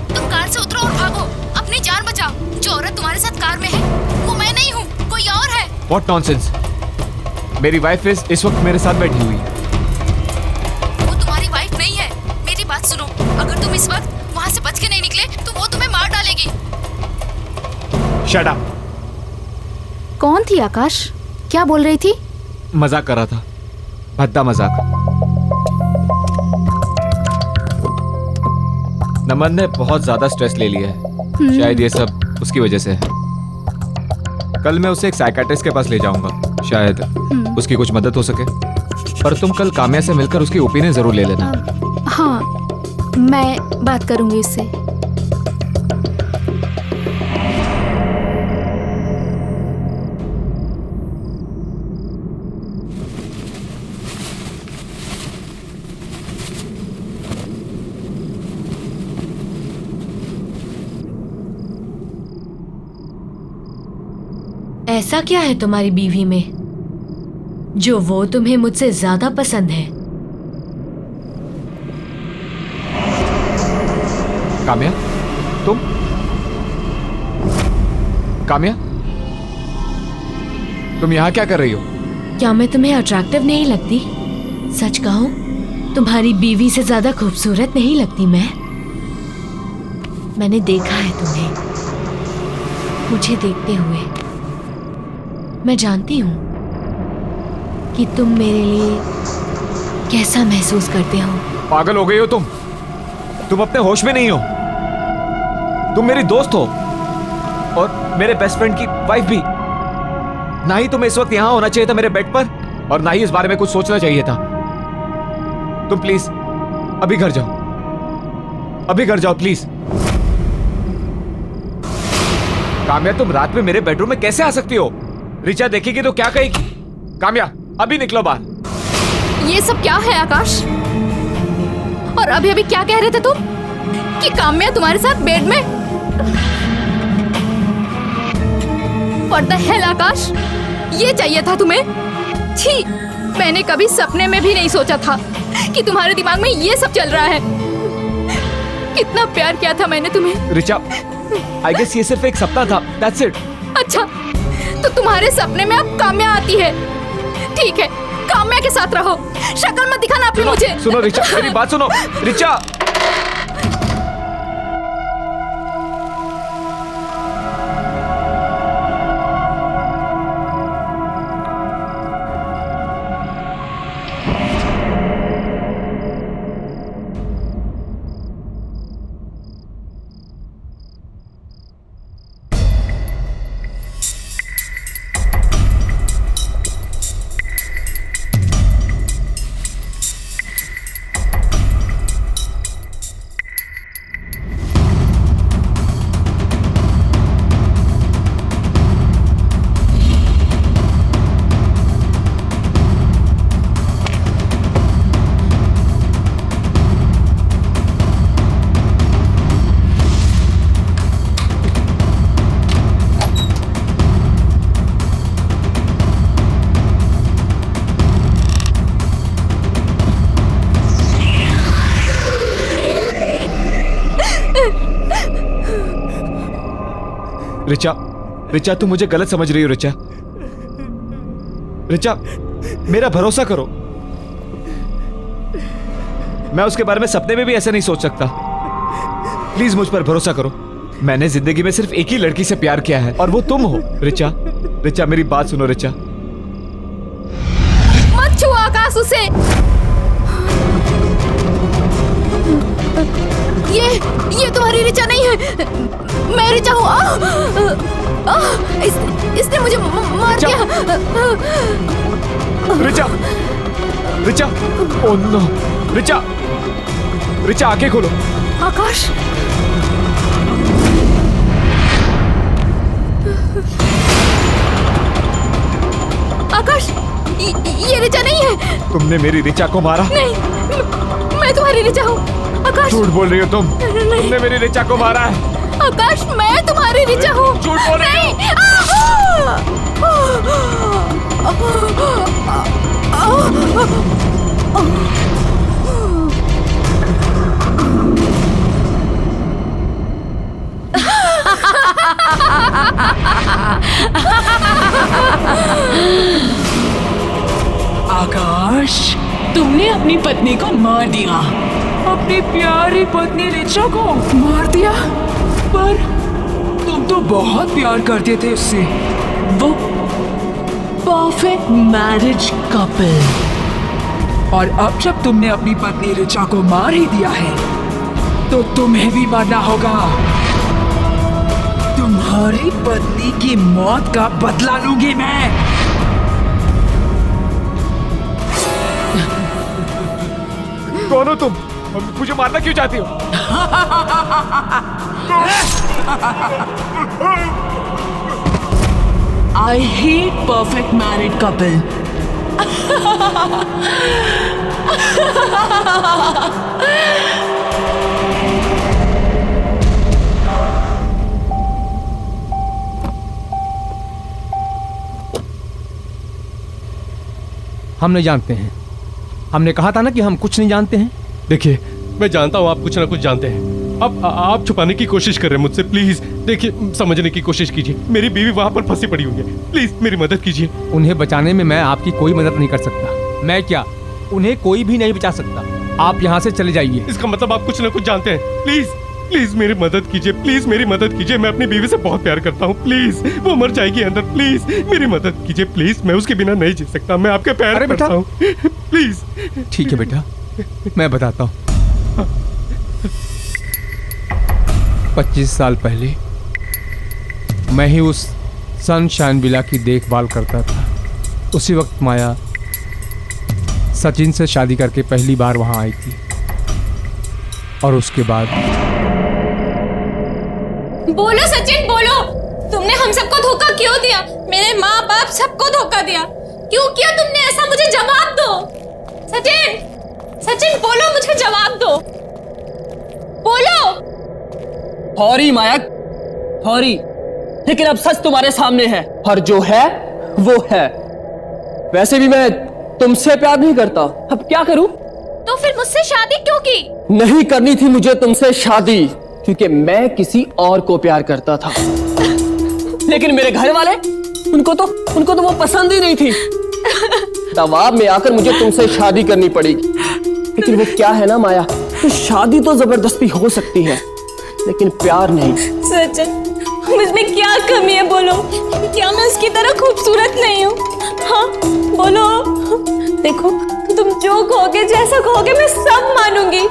तुम कार से उतरो और भागो, अपनी जान बचाओ। जो औरत तुम्हारे साथ कार में है वो मैं नहीं हूँ, कोई और है। What nonsense. मेरी वाइफ इस वक्त मेरे साथ बैठी हुई है। वो तुम्हारी वाइफ नहीं है, मेरी बात सुनो। अगर तुम इस वक्त वहाँ से बच के नहीं निकले तो वो तुम्हें मार डालेगी। Shut up. कौन थी आकाश? क्या बोल रही थी? मजाक कर रहा था, भद्दा मजाक। नमन ने बहुत ज्यादा स्ट्रेस ले लिया है, शायद ये सब उसकी वजह से है। कल मैं उसे एक साइकियाट्रिस्ट के पास ले जाऊंगा, शायद उसकी कुछ मदद हो सके। पर तुम कल काम्या से मिलकर उसकी ओपिनियन जरूर ले लेना। हाँ, मैं बात करूंगी इससे। ऐसा क्या है तुम्हारी बीवी में जो वो तुम्हें मुझसे ज्यादा पसंद है? काम्या, तुम? काम्या, तुम यहाँ क्या कर रही हो? क्या मैं तुम्हें अट्रैक्टिव नहीं लगती? सच कहूं, तुम्हारी बीवी से ज्यादा खूबसूरत नहीं लगती मैं। मैंने देखा है तुम्हें, मुझे देखते हुए। मैं जानती हूँ कि तुम मेरे लिए कैसा महसूस करते हो। पागल हो गई हो तुम? तुम अपने होश में नहीं हो। तुम मेरी दोस्त हो और मेरे बेस्ट फ्रेंड की वाइफ भी। ना ही तुम्हें इस वक्त यहां होना चाहिए था मेरे बेड पर, और ना ही इस बारे में कुछ सोचना चाहिए था। तुम प्लीज अभी घर जाओ, अभी घर जाओ प्लीज। काम्या, तुम रात में मेरे बेडरूम में कैसे आ सकती हो? रिचा देखेगी तो क्या कहेगी? काम्या, अभी निकलो बाहर। ये सब क्या है आकाश? और अभी अभी क्या कह रहे थे तुम कि काम्या तुम्हारे साथ बेड में? What the hell आकाश, ये चाहिए था तुम्हें? छी, मैंने कभी सपने में भी नहीं सोचा था कि तुम्हारे दिमाग में ये सब चल रहा है। कितना प्यार किया था मैंने तुम्हें। रिचा, I guess ये सिर्फ एक सपना था, that's it। अच्छा, तो तुम्हारे सपने में अब काम्या आती है। ठीक है, काम्या के साथ रहो, शक्ल मत दिखाना अपनी। छोड़िए मुझे। सुनो रिचा, मेरी बात सुनो रिचा। रिचा, रिचा तुम मुझे गलत समझ रही हो रिचा। रिचा मेरा भरोसा करो, मैं उसके बारे में सपने में भी ऐसे नहीं सोच सकता। प्लीज मुझ पर भरोसा करो। मैंने जिंदगी में सिर्फ एक ही लड़की से प्यार किया है और वो तुम हो रिचा। रिचा मेरी बात सुनो रिचा। मत छुओ आकाश उसे। ये तुम्हारी रिचा नहीं है, मैं रिचा हूँ। इसने मुझे मार दिया। रिचा, रिचा, ओह नो, रिचा, रिचा आंखें खोलो। आकाश, आकाश, ये रिचा नहीं है। तुमने मेरी रिचा को मारा? नहीं, मैं तुम्हारी रिचा हूँ। आकाश, झूठ बोल रही हो तुम। तुमने मेरी रिचा को मारा है। आकाश, मैं तुम्हारी रिचा हूँ। झूठ बोल रही हो। आकाश, तुमने अपनी पत्नी को मार दिया। अपनी प्यारी पत्नी रिचा को मार दिया? पर तुम तो बहुत प्यार करते थे उससे। वो परफेक्ट मैरिज कपल। और अब जब तुमने अपनी पत्नी रिचा को मार ही दिया है तो तुम्हें भी मरना होगा। तुम्हारी पत्नी की मौत का बदला लूंगी मैं। कौन हो तुम? मुझे मारना क्यों चाहती हो? I hate perfect married couple. हम नहीं जानते हैं। हमने कहा था ना कि हम कुछ नहीं जानते हैं। देखिए, मैं जानता हूँ आप कुछ ना कुछ जानते हैं। अब आप छुपाने की कोशिश कर रहे हैं मुझसे। प्लीज देखिए, समझने की कोशिश कीजिए। मेरी बीवी वहां पर फंसी पड़ी हुई है। प्लीज मेरी मदद कीजिए। उन्हें बचाने में मैं आपकी कोई मदद नहीं कर सकता। मैं क्या, उन्हें कोई भी नहीं बचा सकता। आप यहाँ से चले जाइए। इसका मतलब आप कुछ ना कुछ जानते हैं। प्लीज प्लीज मेरी मदद कीजिए। प्लीज मेरी मदद कीजिए। मैं अपनी बीवी से बहुत प्यार करता हूँ। प्लीज, वो मर जाएगी अंदर। प्लीज मेरी मदद कीजिए। प्लीज, मैं उसके बिना नहीं जी सकता। मैं आपके पैर पड़ता हूँ। प्लीज। ठीक है बेटा, मैं बताता हूँ। 25 साल पहले मैं ही उस सनशाइन विला की देखभाल करता था। उसी वक्त माया सचिन से शादी करके पहली बार वहां आई थी। और उसके बाद बोलो सचिन, बोलो। तुमने हम सबको धोखा क्यों दिया? मेरे माँ बाप सबको धोखा दिया। क्यों किया तुमने ऐसा? मुझे जवाब दो सचिन। सचिन बोलो, मुझे जवाब दो। बोलो। सॉरी माया, सॉरी, लेकिन अब सच तुम्हारे सामने है और जो है वो है। वैसे भी मैं तुमसे प्यार नहीं करता। अब क्या करूं? तो फिर मुझसे शादी क्यों की? नहीं करनी थी मुझे तुमसे शादी, क्योंकि मैं किसी और को प्यार करता था। लेकिन मेरे घर वाले, उनको तो वो पसंद ही नहीं थी। दबाव में आकर मुझे तुमसे शादी करनी पड़ेगी। लेकिन वो क्या है ना माया, तो शादी तो जबरदस्ती हो सकती है लेकिन प्यार नहीं। सचिन, मुझमें क्या कमी है बोलो? क्या मैं उसकी तरह खूबसूरत नहीं हूँ? हाँ बोलो। देखो तुम जो कहोगे, जैसा कहोगे, मैं सब मानूंगी।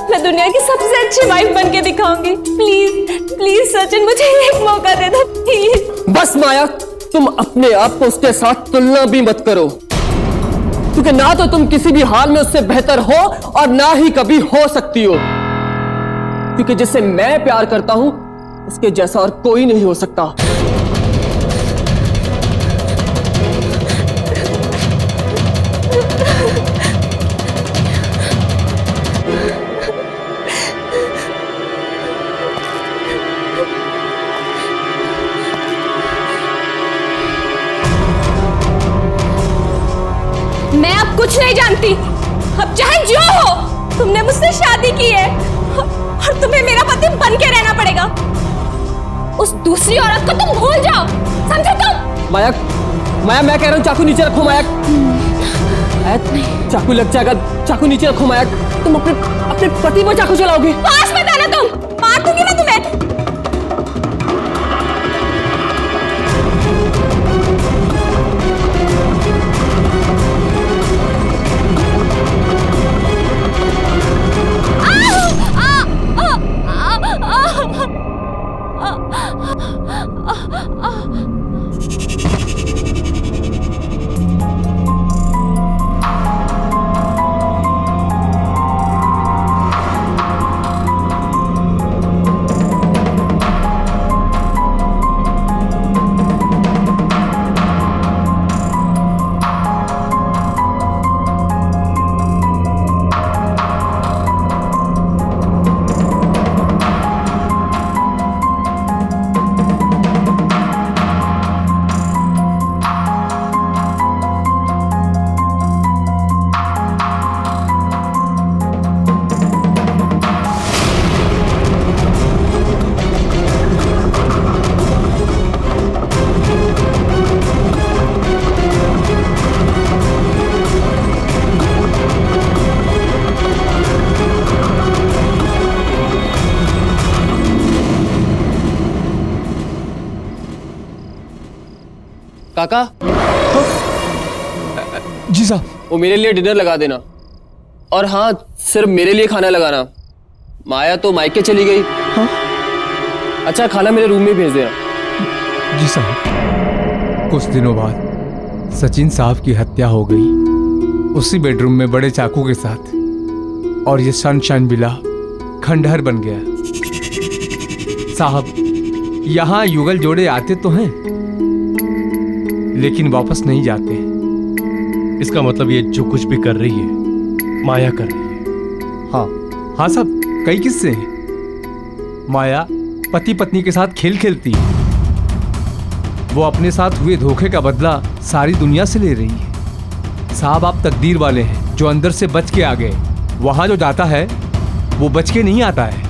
मैं दुनिया की सबसे अच्छी वाइफ बन के दिखाऊंगी। प्लीज प्लीज सचिन, मुझे एक मौका दे दो प्लीज। बस माया, तुम अपने आप को उसके साथ तुलना भी मत करो, क्योंकि ना तो तुम किसी भी हाल में उससे बेहतर हो और ना ही कभी हो सकती हो। क्योंकि जिससे मैं प्यार करता हूं उसके जैसा और कोई नहीं हो सकता। मैं अब कुछ नहीं जानती। अब चाहे जो हो, तुमने मुझसे शादी की है और तुम्हें मेरा पति बन के रहना पड़ेगा। उस दूसरी औरत को तुम भूल जाओ, समझे तुम? माया, माया मैं कह रहा हूं चाकू नीचे रखो माया। चाकू लग जाएगा, चाकू नीचे रखो माया। तुम अपने पति पर चाकू चलाओगे? पास मत आना, तुम मार दूंगी मैं तुम्हें। काका जी साहब। वो मेरे लिए डिनर लगा देना, और हाँ सिर्फ मेरे लिए खाना लगाना। माया तो मायके चली गई। हाँ? अच्छा खाना मेरे रूम में भेज देना। जी साहब। कुछ दिनों बाद सचिन साहब की हत्या हो गई, उसी बेडरूम में बड़े चाकू के साथ, और ये सनशाइन विला खंडहर बन गया। साहब, यहाँ युगल जोड़े आते तो हैं लेकिन वापस नहीं जाते। इसका मतलब ये जो कुछ भी कर रही है माया कर रही है। हाँ हाँ साहब, कई किस्से हैं। माया पति पत्नी के साथ खेल खेलती है। वो अपने साथ हुए धोखे का बदला सारी दुनिया से ले रही है। साहब, आप तकदीर वाले हैं जो अंदर से बच के आ गए। वहां जो जाता है वो बच के नहीं आता है।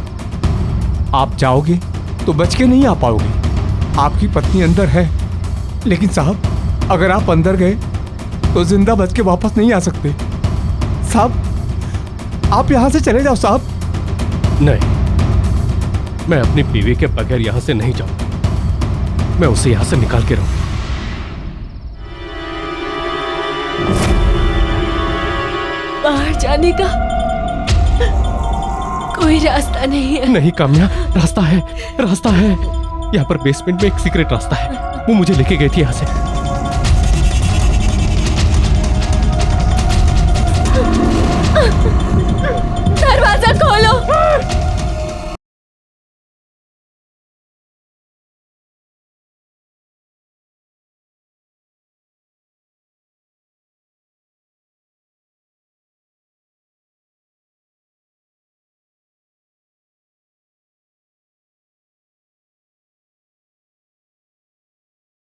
आप जाओगे तो बच के नहीं आ पाओगे। आपकी पत्नी अंदर है, लेकिन साहब अगर आप अंदर गए तो जिंदा बच के वापस नहीं आ सकते। साहब आप यहां से चले जाओ साहब। नहीं, मैं अपनी बीवी के बगैर यहां से नहीं जाऊंगा। मैं उसे यहां से निकाल के रहूंगा। बाहर जाने का कोई रास्ता नहीं है। नहीं काम्या, रास्ता है, रास्ता है। यहाँ पर बेसमेंट में एक सीक्रेट रास्ता है, वो मुझे लेके गई थी यहाँ से। दरवाजा खोलो।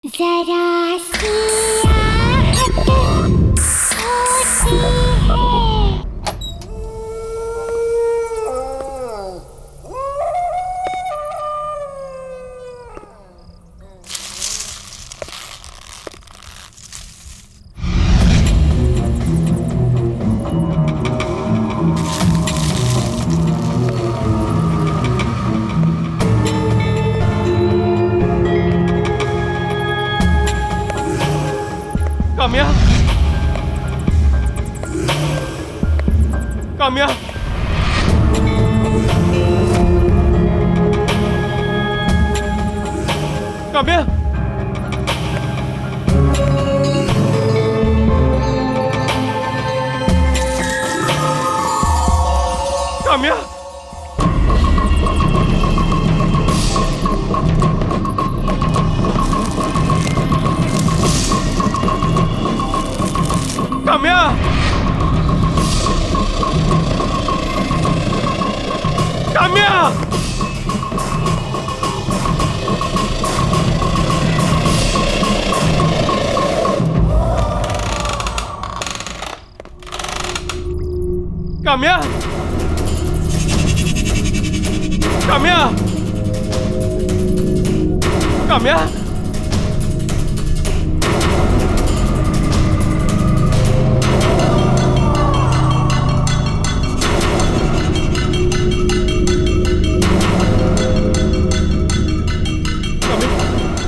जरा सी आहट होती है। काम्या, काम्या, काम्या, काम्या, काम्या, काम्या, काम्या, काम्या,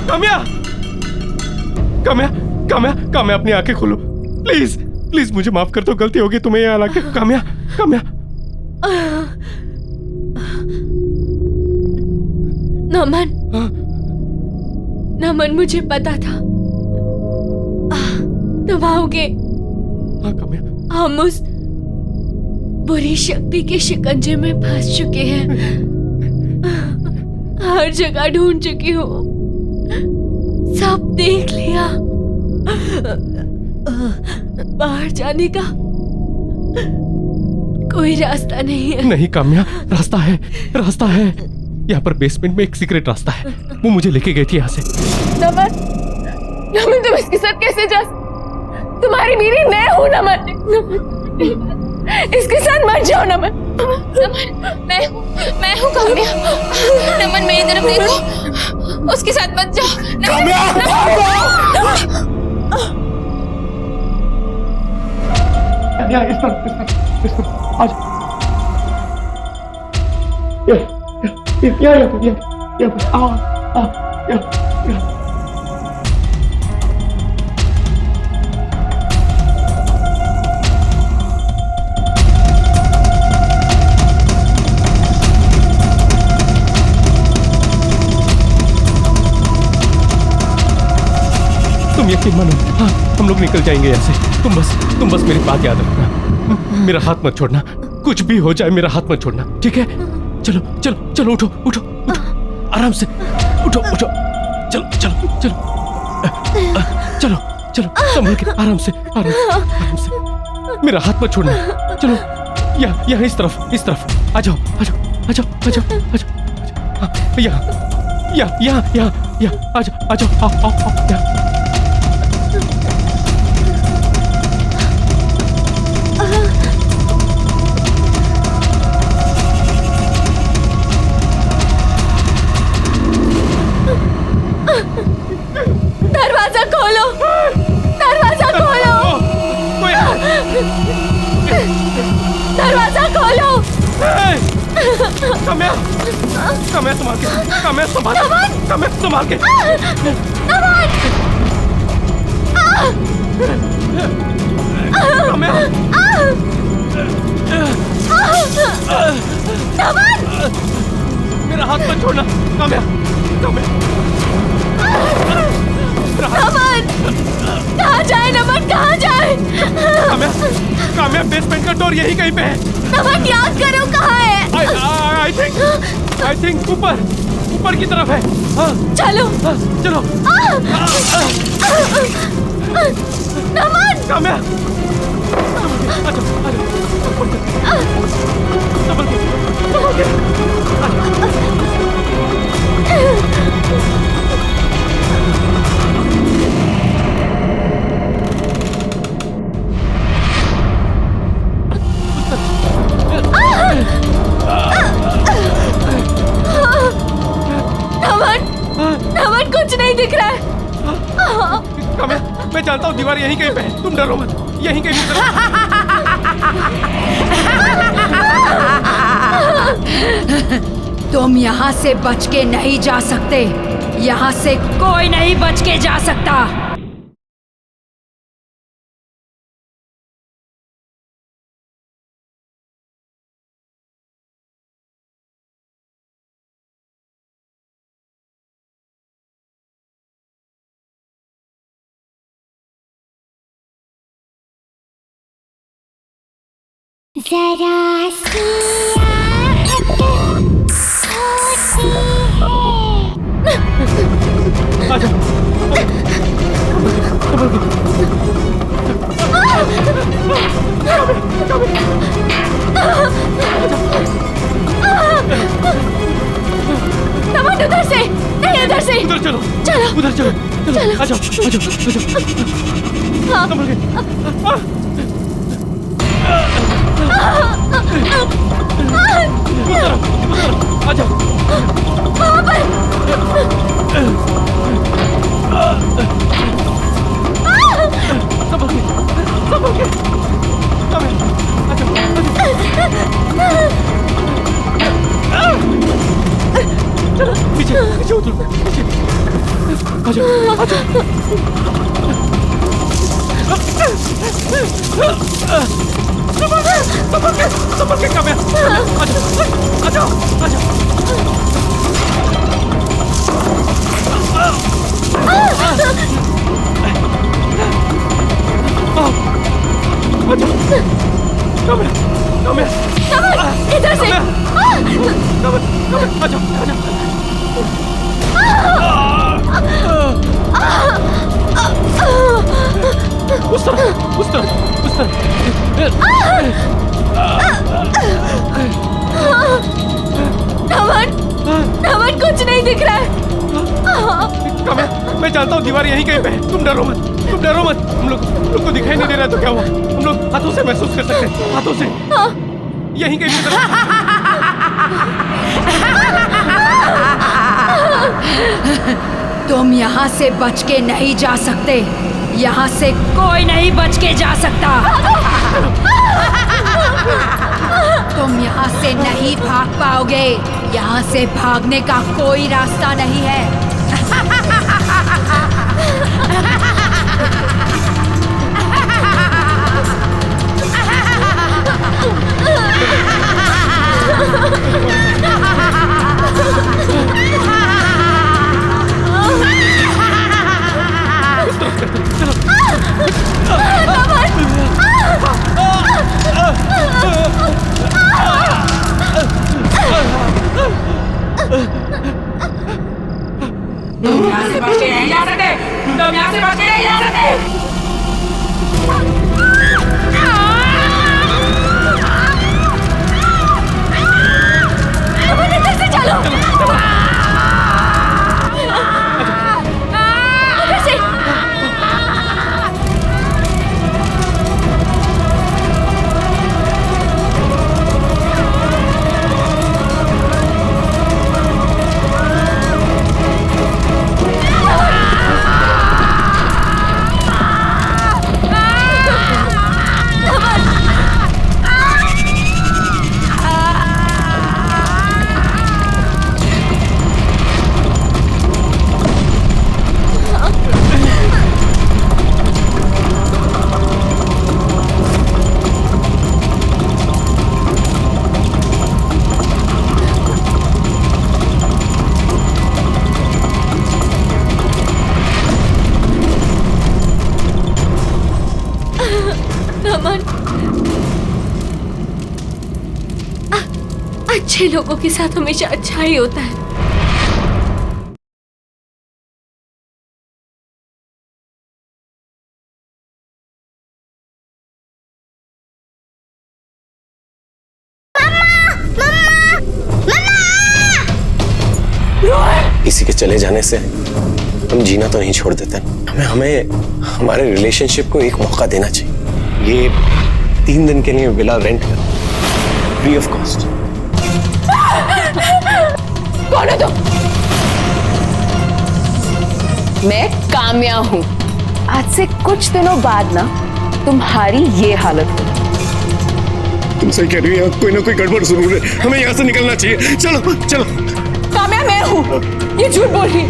काम्या, काम्या, काम्या, काम्या, अपनी आंखें खोलो प्लीज, प्लीज मुझे माफ कर दो, गलती होगी तुम्हें यहाँ लाके। काम्या, काम्या, नमन, नमन मुझे पता था तुम आओगे। हम उस बुरी शक्ति के शिकंजे में फंस चुके हैं, हर जगह ढूंढ चुकी हूँ, सब देख लिया, बाहर जाने का कोई रास्ता नहीं है। नहीं काम्या, रास्ता है, रास्ता है। यहाँ पर बेसमेंट में एक सीक्रेट रास्ता है, वो मुझे लेके गई थी यहाँ से। नमन, नमन तुम इसके साथ कैसे जा? तुम्हारी बीवी मैं हूँ नमन, इसके साथ मत जाओ नमन। नमन मैं हूँ काम्या। नमन मेरी तरफ देखो, उसके साथ मत जाओ। तुम यकीन मानो, हाँ हम लोग निकल जाएंगे यहाँ से। तुम बस मेरी बात याद रखना, मेरा हाथ मत छोड़ना, कुछ भी हो जाए मेरा हाथ मत छोड़ना, ठीक है? चलो चलो चलो, उठो उठो उठो, आराम से उठो उठो, चलो चलो चलो चलो चलो, संभल के, आराम से आराम से आराम से, मेरा हाथ मत छोड़ना। चलो यहाँ इस तरफ आ जाओ आ जाओ आ जाओ आ जाओ आ जाओ, यहाँ आ जाओ यहाँ। दरवाजा खोलो, दरवाजा खोलो, दरवाजा खोलो। काम्या, काम्या संभाल के, काम्या संभाल के, काम्या संभाल के। नमन, काम्या, नमन, मेरा हाथ मत छोड़ना, काम्या, काम्या, नमन, कहाँ जाए नमन, कहाँ जाए? काम्या, काम्या बेसमेंट का डोर यही कहीं पे है। नमन याद करो कहाँ है? आई थिंक ऊपर की तरफ है। हाँ चलो चलो। नमन, काम्या, नमन कुछ नहीं दिख रहा है। काम्या, मैं जानता हूँ दीवार यहीं कहीं पे है, तुम डरो मत, यहीं कहीं पे। तुम यहाँ से बच के नहीं जा सकते, यहाँ से कोई नहीं बच के जा सकता। जरा सी आहट होती है। नमन उधर से नहीं, उधर से उधर चलो, चलो उधर चलो, चलो। आ जाओ, आ जाओ, आ जाओ। हाँ। संभल के। उधर, आ जाओ। वहाँ पर। संभल के, संभल के। आ जाओ, चलो, नीचे, नीचे उतरो, नीचे। आ जाओ, आ जाओ। संभल के काम्या। आ जाओ, आ जाओ, आ जाओ। काम्या, काम्या। इधर से। आ जाओ, आ जाओ। उस तरफ, उस तरफ, उस तरफ। नमन, नमन कुछ नहीं दिख रहा है। काम्या, मैं जानता हूँ दीवार यहीं कहीं पे है। तुम डरो मत, तुम डरो मत। हम लोग को दिखाई नहीं दे रहा तो क्या हुआ? हम लोग हाथों से महसूस कर सकते हैं, हाथों से। यहीं कहीं पे तुम यहाँ से बच के नहीं जा सकते। यहाँ से कोई नहीं बच के जा सकता। तुम यहाँ से नहीं भाग पाओगे। यहाँ से भागने का कोई रास्ता नहीं है। तुम यहाँ से बच के नहीं जा सकते। तुम यहाँ से बच के नहीं जा सकते। इधर से चलो। इधर से। अच्छे लोगों के साथ हमेशा अच्छा ही होता है। किसी के चले जाने से हम जीना तो नहीं छोड़ देते। हमें हमारे रिलेशनशिप को एक मौका देना चाहिए। ये 3 दिन के लिए विला रेंट कर, फ्री ऑफ कॉस्ट। कौन है तुम? मैं काम्या हूँ। आज से कुछ दिनों बाद ना तुम्हारी ये हालत होगी। तुम सही कह रही हो, कोई ना कोई गड़बड़ जरूर है। हमें यहाँ से निकलना चाहिए। चलो चलो। काम्या मैं हूँ, ये झूठ बोल रही है।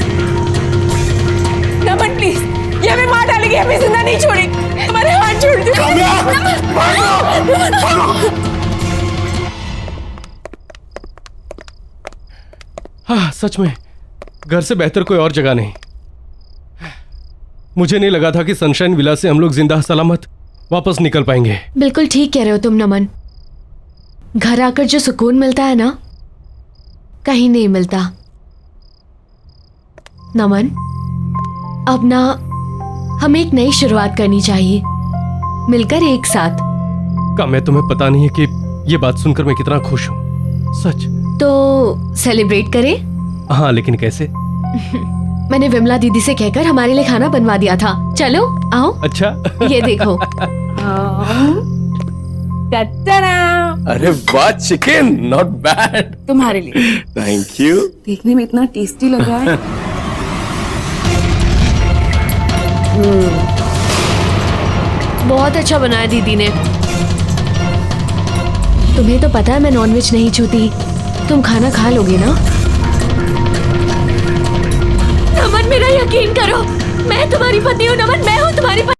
नमन प्लीज, ये हमें मार डालेगी, हमें जिंदा नहीं छोड़ेगी। हमारे हाथ छोड़ दो। हाँ, सच में घर से बेहतर कोई और जगह नहीं। मुझे नहीं लगा था कि सनशाइन विला से हम लोग जिंदा सलामत वापस निकल पाएंगे। बिल्कुल ठीक कह रहे हो तुम नमन। घर आकर जो सुकून मिलता है ना, कहीं नहीं मिलता। नमन, अब ना हमें एक नई शुरुआत करनी चाहिए, मिलकर एक साथ। काम्या, तुम्हें पता नहीं है कि ये बात सुनकर मैं कितना खुश हूँ, सच। तो सेलिब्रेट करें? हाँ, लेकिन कैसे? मैंने विमला दीदी से कहकर हमारे लिए खाना बनवा दिया था। चलो आओ। अच्छा। ये देखो। अरे वाह, चिकन नॉट बैड। तुम्हारे लिए। Thank you. देखने में इतना टेस्टी लग रहा है। बहुत अच्छा बनाया दीदी ने। तुम्हें तो पता है मैं नॉनवेज नहीं छूती, तुम खाना खा लोगे ना? नमन, मेरा यकीन करो, मैं तुम्हारी पत्नी हूँ। नमन, मैं हूँ तुम्हारी पत्नी।